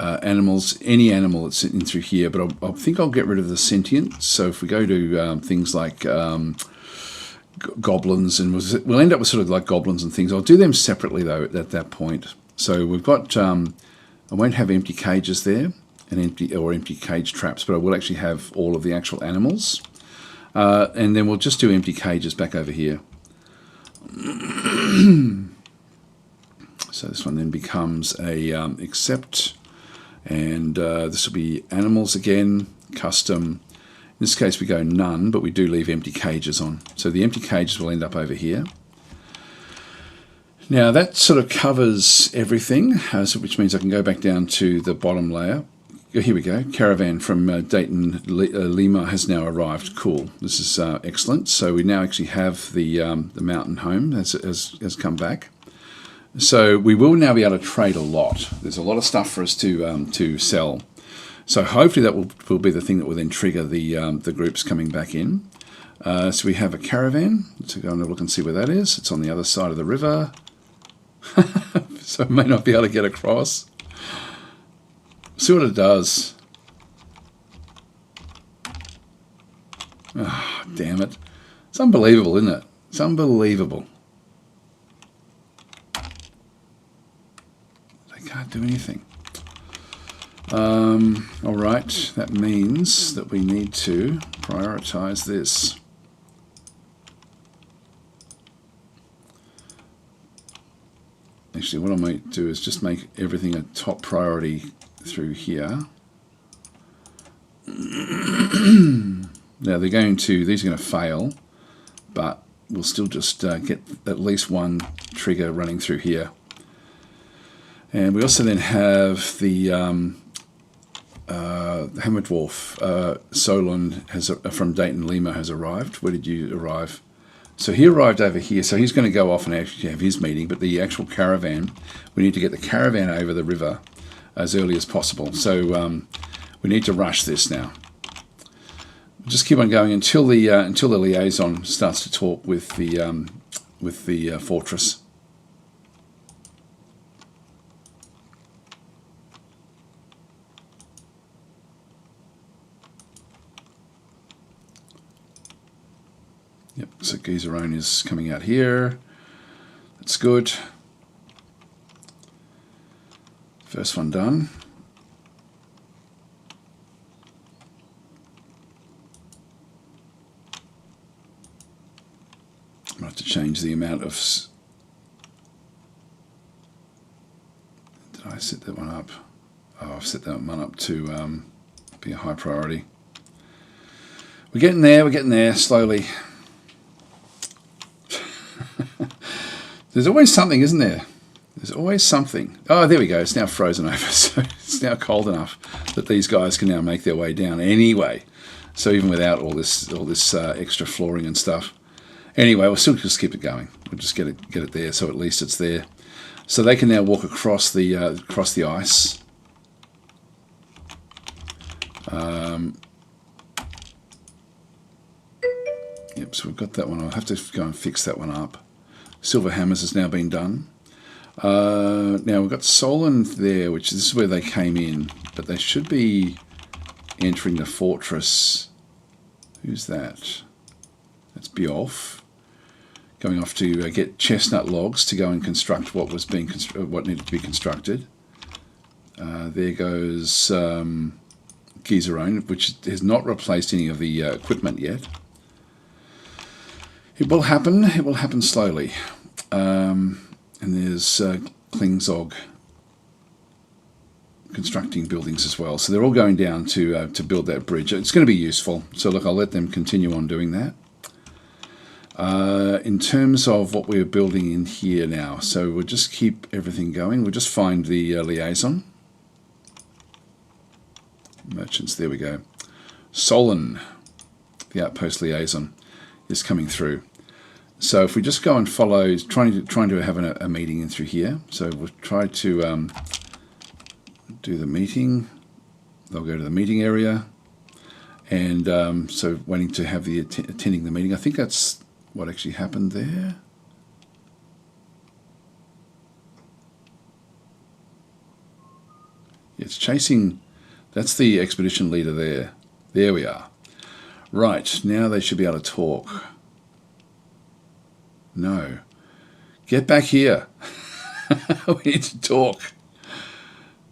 S1: animals, any animal that's in through here. But I think I'll get rid of the sentient. So if we go to things like goblins, and we'll end up with sort of like goblins and things. I'll do them separately though at that point. So we've got I won't have empty cages there and empty cage traps, but I will actually have all of the actual animals, and then we'll just do empty cages back over here. So this one then becomes a accept, and this will be animals again, custom. In this case we go none, but we do leave empty cages on. So the empty cages will end up over here. Now that sort of covers everything, which means I can go back down to the bottom layer. Here we go. Caravan from Dayton Lima has now arrived. Cool. This is excellent. So we now actually have the mountain home has come back. So we will now be able to trade a lot. There's a lot of stuff for us to sell. So hopefully that will be the thing that will then trigger the groups coming back in. So we have a caravan. Let's go and have a look and see where that is. It's on the other side of the river. So I may not be able to get across. See what it does. Oh, damn it. It's unbelievable, isn't it? It's unbelievable. They can't do anything. All right, that means that we need to prioritize this. Actually, what I might do is just make everything a top priority through here. Now these are going to fail, but we'll still just get at least one trigger running through here. And we also then have the Hammer Dwarf. Solon from Dayton Lima has arrived. Where did you arrive? So he arrived over here. So he's going to go off and actually have his meeting. But the actual caravan, we need to get the caravan over the river as early as possible. So we need to rush this now. Just keep on going until the liaison starts to talk with the fortress. Yep, so Gizerone is coming out here. That's good. First one done. I'm going to have to change the amount of... Did I set that one up? Oh, I've set that one up to be a high priority. We're getting there slowly. There's always something, isn't there? There's always something. Oh, there we go. It's now frozen over. So it's now cold enough that these guys can now make their way down anyway. So even without all this extra flooring and stuff. Anyway, we'll still just keep it going. We'll just get it there, so at least it's there. So they can now walk across the ice. Yep. So we've got that one. I'll have to go and fix that one up. Silver Hammers has now been done. Now we've got Solon there, which this is where they came in, but they should be entering the fortress. Who's that? That's Dwarf. Going off to get chestnut logs to go and construct what needed to be constructed. There goes Gizerone, which has not replaced any of the equipment yet. It will happen. It will happen slowly. And there's Klingzog constructing buildings as well. So they're all going down to build that bridge. It's going to be useful. So look, I'll let them continue on doing that. In terms of what we're building in here now, so we'll just keep everything going. We'll just find the liaison. Merchants, there we go. Solon, the outpost liaison, is coming through. So if we just go and follow, trying to have a meeting in through here. So we'll try to do the meeting. They'll go to the meeting area, and so waiting to have the attending the meeting. I think that's what actually happened there. It's chasing. That's the expedition leader there. There we are. Right, now they should be able to talk. No. Get back here. We need to talk.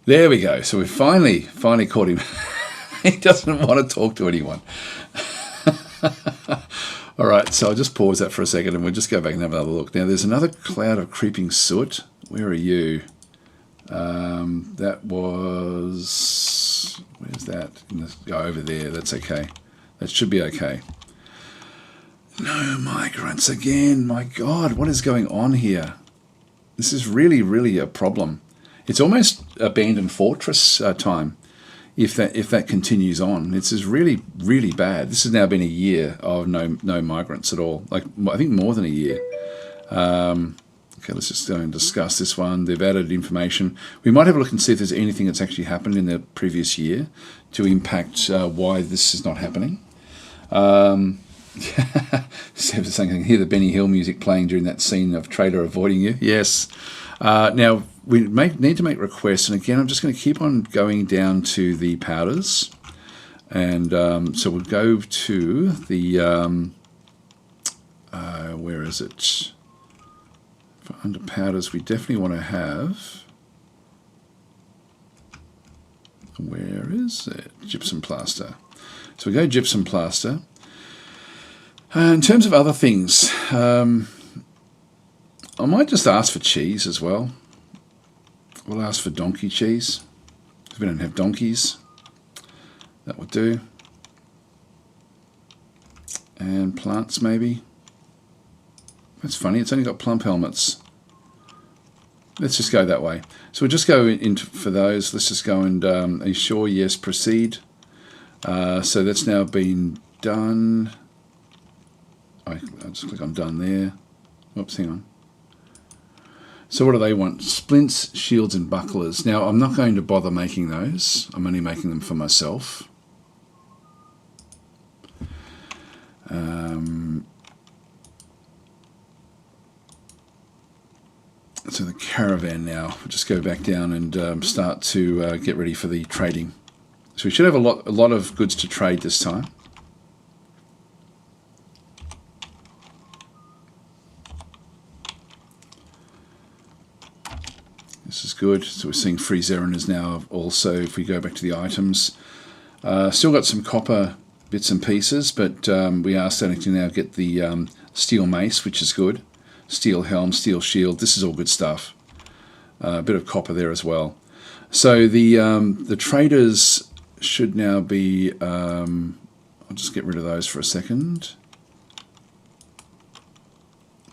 S1: There we go. So we finally caught him. He doesn't want to talk to anyone. All right, so I'll just pause that for a second and we'll just go back and have another look. Now, there's another cloud of creeping soot. Where are you? That was... Where's that? Go over there. That's okay. That should be okay. No migrants again. My God, what is going on here? This is really, really a problem. It's almost abandoned fortress time if that continues on. This is really, really bad. This has now been a year of no migrants at all. Like, I think more than a year. Okay, let's just go and discuss this one. They've added information. We might have a look and see if there's anything that's actually happened in the previous year to impact why this is not happening. Saying, hear the Benny Hill music playing during that scene of Trader avoiding you. Yes. Now, we need to make requests. And again, I'm just going to keep on going down to the powders. And so we'll go to the... where is it? For under powders, we definitely want to have... Where is it? Gypsum plaster. So we go gypsum plaster. In terms of other things, I might just ask for cheese as well. We'll ask for donkey cheese. If we don't have donkeys, that would do. And plants maybe. That's funny, it's only got plump helmets. Let's just go that way. So we'll just go into for those. Let's just go and, are you sure? Yes, proceed. So that's now been done. I'll just click on done there. Oops, hang on. So what do they want? Splints, shields and bucklers. Now I'm not going to bother making those. I'm only making them for myself. So the caravan now, we'll just go back down and start to get ready for the trading. So we should have a lot of goods to trade this time. This is good. So we're seeing freeze errands now also. If we go back to the items, still got some copper bits and pieces, but we are starting to now get the steel mace, which is good. Steel helm, steel shield. This is all good stuff. A bit of copper there as well. So the traders should now be. I'll just get rid of those for a second.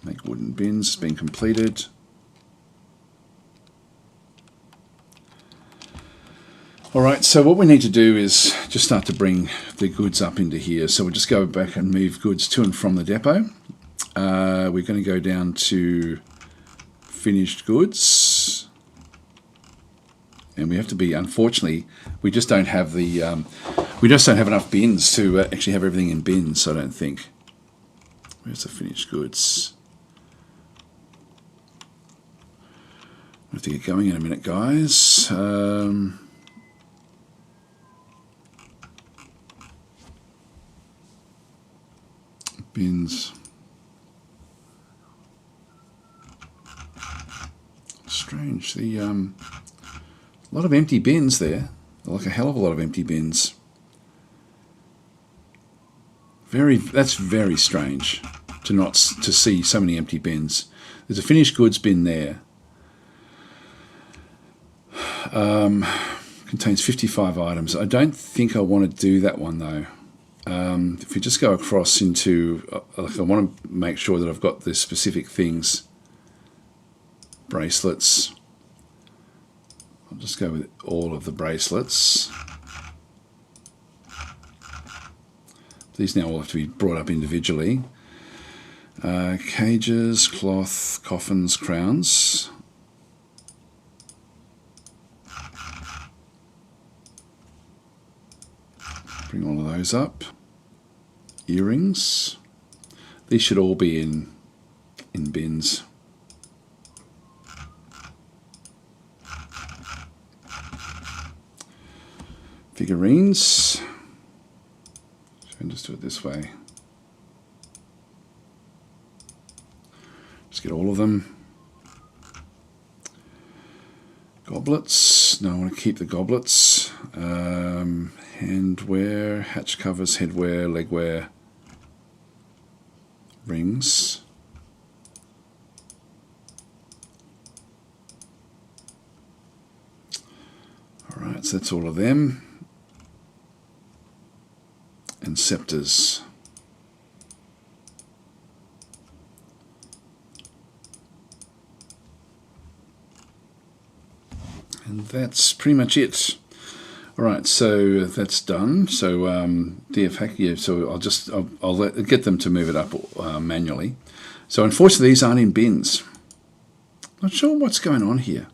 S1: Make wooden bins. It's been completed. Alright, so what we need to do is just start to bring the goods up into here. So we'll just go back and move goods to and from the depot. We're going to go down to finished goods. And we have to be, unfortunately, we just don't have the, we just don't have enough bins to actually have everything in bins, I don't think. Where's the finished goods? I have to get going in a minute, guys. Bins. Strange. The a lot of empty bins there. Like a hell of a lot of empty bins. That's very strange to see so many empty bins. There's a finished goods bin there. Contains 55 items. I don't think I want to do that one though. If we just go across into, I want to make sure that I've got the specific things. Bracelets. I'll just go with all of the bracelets. These now all have to be brought up individually. Cages, cloth, coffins, crowns. Bring all of those up. Earrings. These should all be in bins. Figurines. So I'll just do it this way. Just get all of them. Goblets. No, I want to keep the goblets. Handwear, hatch covers, headwear, legwear, rings. Alright, so that's all of them. And scepters. And that's pretty much it. Alright, so that's done. So DFhack, yeah, so I'll get them to move it up manually. So unfortunately these aren't in bins. Not sure what's going on here.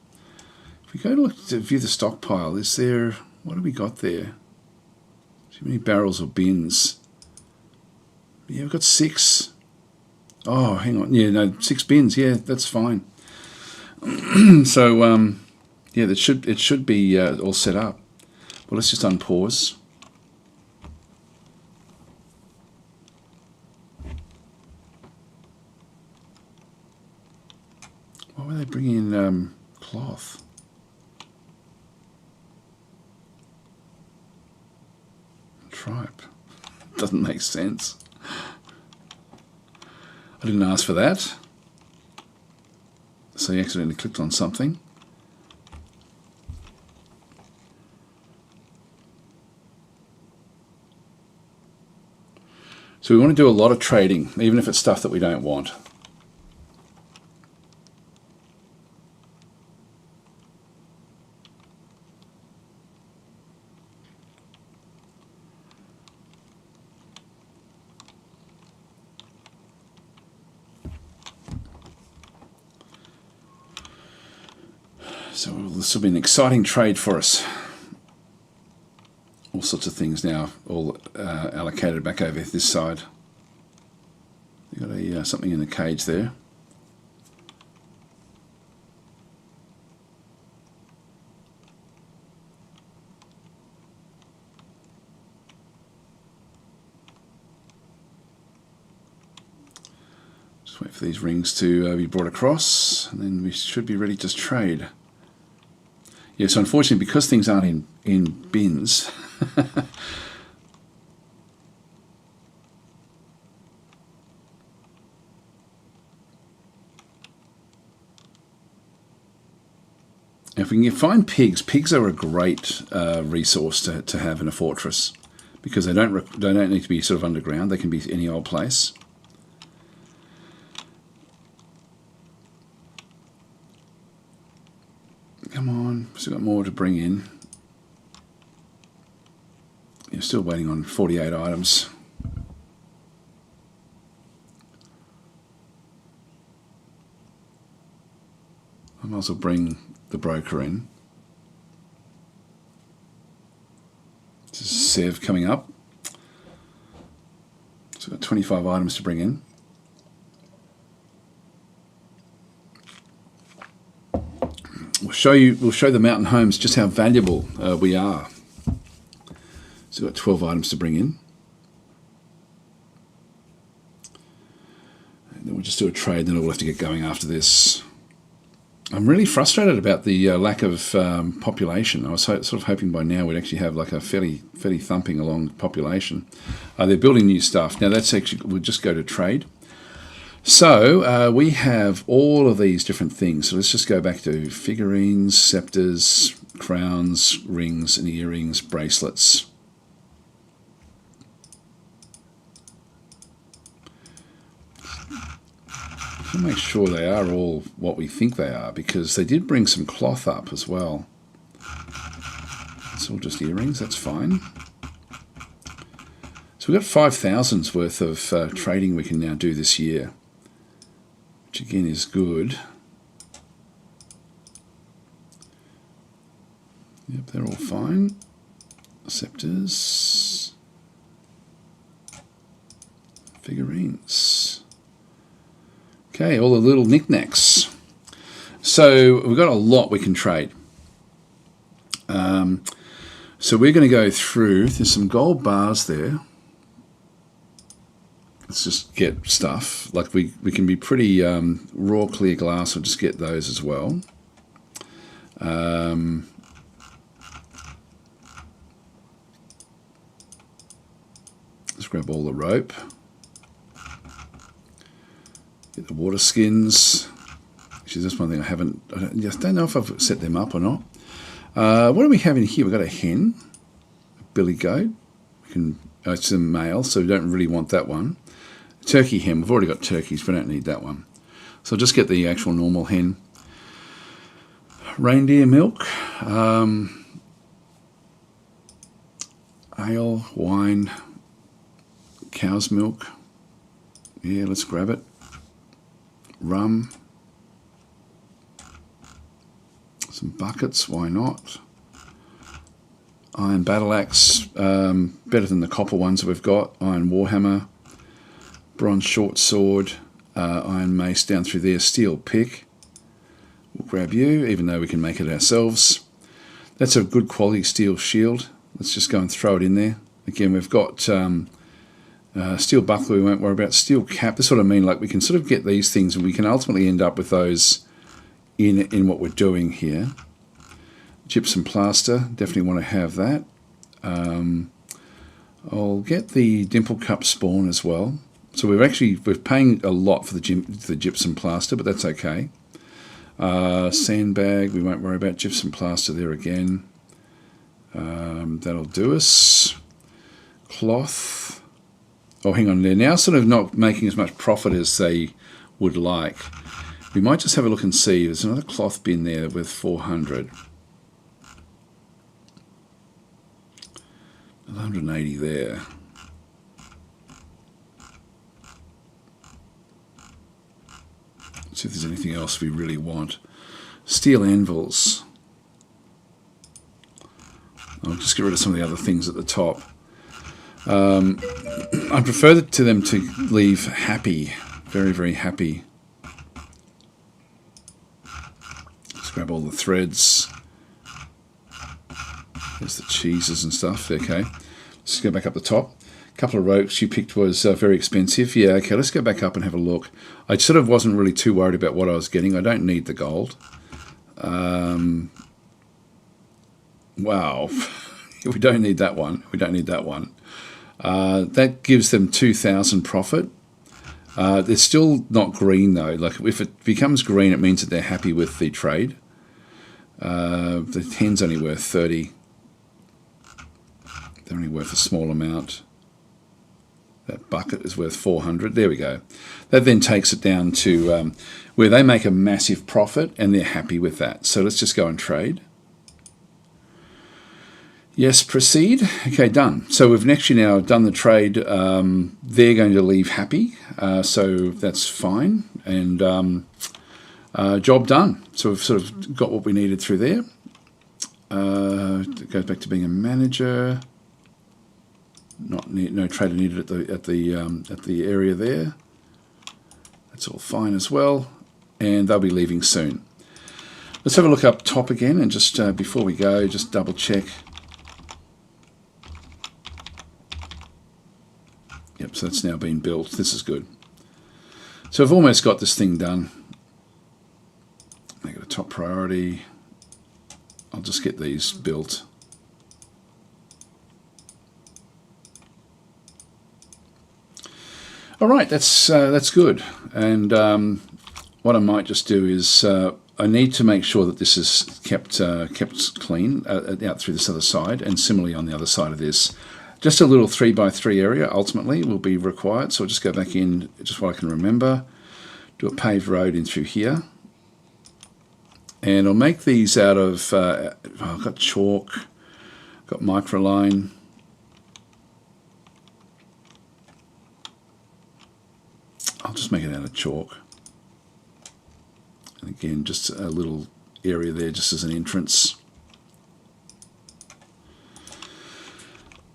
S1: If we go to look to view the stockpile, is there, what have we got there? Too many barrels or bins. Yeah, we've got 6. Oh, hang on. Yeah, no, 6 bins. Yeah, that's fine. So, yeah, it should be all set up. Well, let's just unpause. Why were they bringing in cloth? Tripe. Doesn't make sense. I didn't ask for that. So you accidentally clicked on something. So we want to do a lot of trading, even if it's stuff that we don't want. So this will be an exciting trade for us. All sorts of things now, all allocated back over this side. You've got something in the cage there. Just wait for these rings to be brought across, and then we should be ready to trade. Yeah, so unfortunately, because things aren't in bins, if we can find pigs, pigs are a great resource to have in a fortress, because they don't need to be sort of underground. They can be any old place. Come on, still got more to bring in. You're still waiting on 48 items. I might as well bring the broker in. This is Sev coming up. So we've got 25 items to bring in. We'll show the mountain homes just how valuable we are. So we've got 12 items to bring in. And then we'll just do a trade, then we'll have to get going after this. I'm really frustrated about the lack of population. I was sort of hoping by now we'd actually have like a fairly thumping along population. They're building new stuff. Now that's actually, we'll just go to trade. So we have all of these different things. So let's just go back to figurines, scepters, crowns, rings and earrings, bracelets. I'll make sure they are all what we think they are, because they did bring some cloth up as well. It's all just earrings, that's fine. So we've got 5,000's worth of trading we can now do this year, which again is good. Yep, they're all fine. Scepters, figurines. Okay, all the little knickknacks. So we've got a lot we can trade. So we're going to go through, there's some gold bars there. Let's just get stuff. Like we can be pretty raw clear glass, we'll just get those as well. Let's grab all the rope. Get the water skins. Actually, that's one thing I don't know if I've set them up or not. What do we have in here? We've got a hen, a billy goat. It's a male, so we don't really want that one. Turkey hen. We've already got turkeys. We don't need that one. So I'll just get the actual normal hen. Reindeer milk. Ale, wine, cow's milk. Yeah, let's grab it. Rum, some buckets, why not? Iron battle axe, better than the copper ones that we've got. Iron warhammer, bronze short sword, iron mace down through there, steel pick. We'll grab you, even though we can make it ourselves. That's a good quality steel shield. Let's just go and throw it in there. Again, we've got steel buckler we won't worry about. Steel cap, that's what I mean, like we can sort of get these things and we can ultimately end up with those in what we're doing here. Gypsum plaster, definitely want to have that. I'll get the dimple cup spawn as well. So we're paying a lot for the gypsum plaster, but that's okay. Sandbag, we won't worry about. Gypsum plaster there again. That'll do us. Cloth. Oh, hang on, they're now sort of not making as much profit as they would like. We might just have a look and see. There's another cloth bin there with 400. 180 there. Let's see if there's anything else we really want. Steel anvils. I'll just get rid of some of the other things at the top. I prefer to them to leave happy, very, very happy. Let's grab all the threads. There's the cheeses and stuff. Okay, let's go back up the top. A couple of ropes you picked was very expensive. Yeah, okay, let's go back up and have a look. I sort of wasn't really too worried about what I was getting. I don't need the gold. Wow, we don't need that one. We don't need that one. That gives them 2,000 profit. They're still not green though. Like if it becomes green, it means that they're happy with the trade. The 10's only worth 30. They're only worth a small amount. That bucket is worth 400. There we go. That then takes it down to where they make a massive profit and they're happy with that. So let's just go and trade. Yes, proceed. Okay, done. So we've actually now done the trade. They're going to leave happy. So that's fine. And job done. So we've sort of got what we needed through there. It goes back to being a manager. No trader needed at the area there. That's all fine as well, and they'll be leaving soon. Let's have a look up top again, and just before we go, just double check. Yep, so that's now been built. This is good. So I've almost got this thing done. Make it a top priority. I'll just get these built. All right, that's good. And what I might just do is I need to make sure that this is kept clean out through this other side, and similarly on the other side of this. Just a little 3x3 area ultimately will be required. So I'll just go back in, just what I can remember. Do a paved road in through here, and I'll make these out of. I've got chalk, got microline. I'll just make it out of chalk. And again, just a little area there just as an entrance.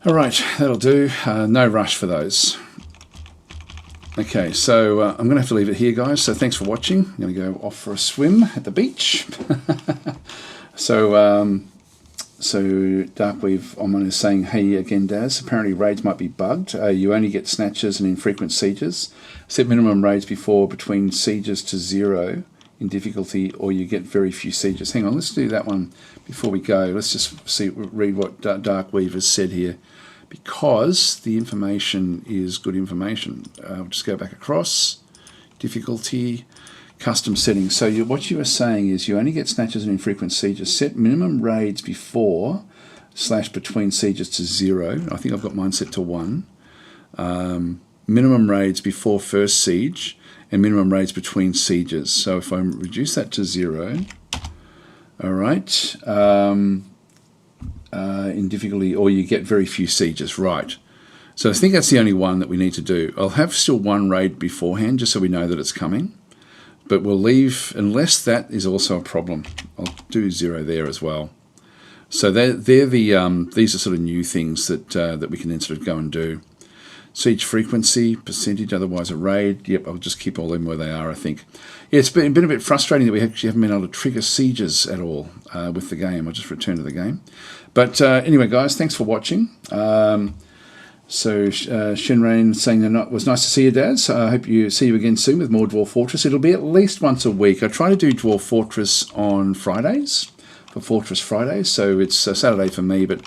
S1: All right, that'll do. No rush for those. Okay, so I'm going to have to leave it here, guys. So thanks for watching. I'm going to go off for a swim at the beach. So Darkweave Omon is saying, hey again, Daz. Apparently raids might be bugged. You only get snatches and infrequent sieges. Set minimum raids between sieges to 0 in difficulty, or you get very few sieges. Hang on, let's do that one before we go. Let's just read what Darkweave has said here, because the information is good information. I'll just go back across. Difficulty, custom settings. So what you are saying is you only get snatches and infrequent sieges. Set minimum raids before / between sieges to 0. I think I've got mine set to 1. Minimum raids before first siege, and minimum raids between sieges. So if I reduce that to 0, all right, in difficulty, or you get very few sieges, right. So I think that's the only one that we need to do. I'll have still one raid beforehand, just so we know that it's coming. But we'll leave, unless that is also a problem. I'll do 0 there as well. So they're the these are sort of new things that we can then sort of go and do. Siege frequency, percentage, otherwise a raid. Yep, I'll just keep all them where they are, I think. Yeah, it's been a bit frustrating that we actually haven't been able to trigger sieges at all with the game. I'll just return to the game. But anyway, guys, thanks for watching. So Shinrain saying it was nice to see you, Daz. I hope you see you again soon with more Dwarf Fortress. It'll be at least once a week. I try to do Dwarf Fortress on Fridays, for Fortress Fridays. So it's Saturday for me, but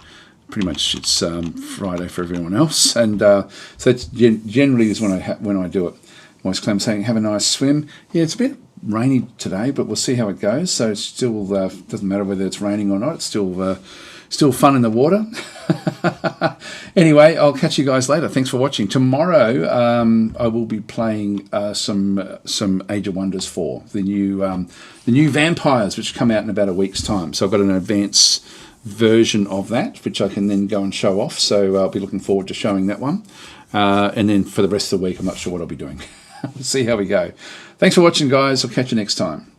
S1: pretty much it's Friday for everyone else. And so it's generally is when I do it. Moist Clam saying, have a nice swim. Yeah, it's a bit rainy today, but we'll see how it goes. So it still doesn't matter whether it's raining or not. It's still fun in the water. Anyway, I'll catch you guys later. Thanks for watching. Tomorrow, I will be playing some Age of Wonders 4, the new vampires, which come out in about a week's time. So I've got an advanced version of that, which I can then go and show off. So I'll be looking forward to showing that one. And then for the rest of the week, I'm not sure what I'll be doing. We'll see how we go. Thanks for watching, guys. I'll catch you next time.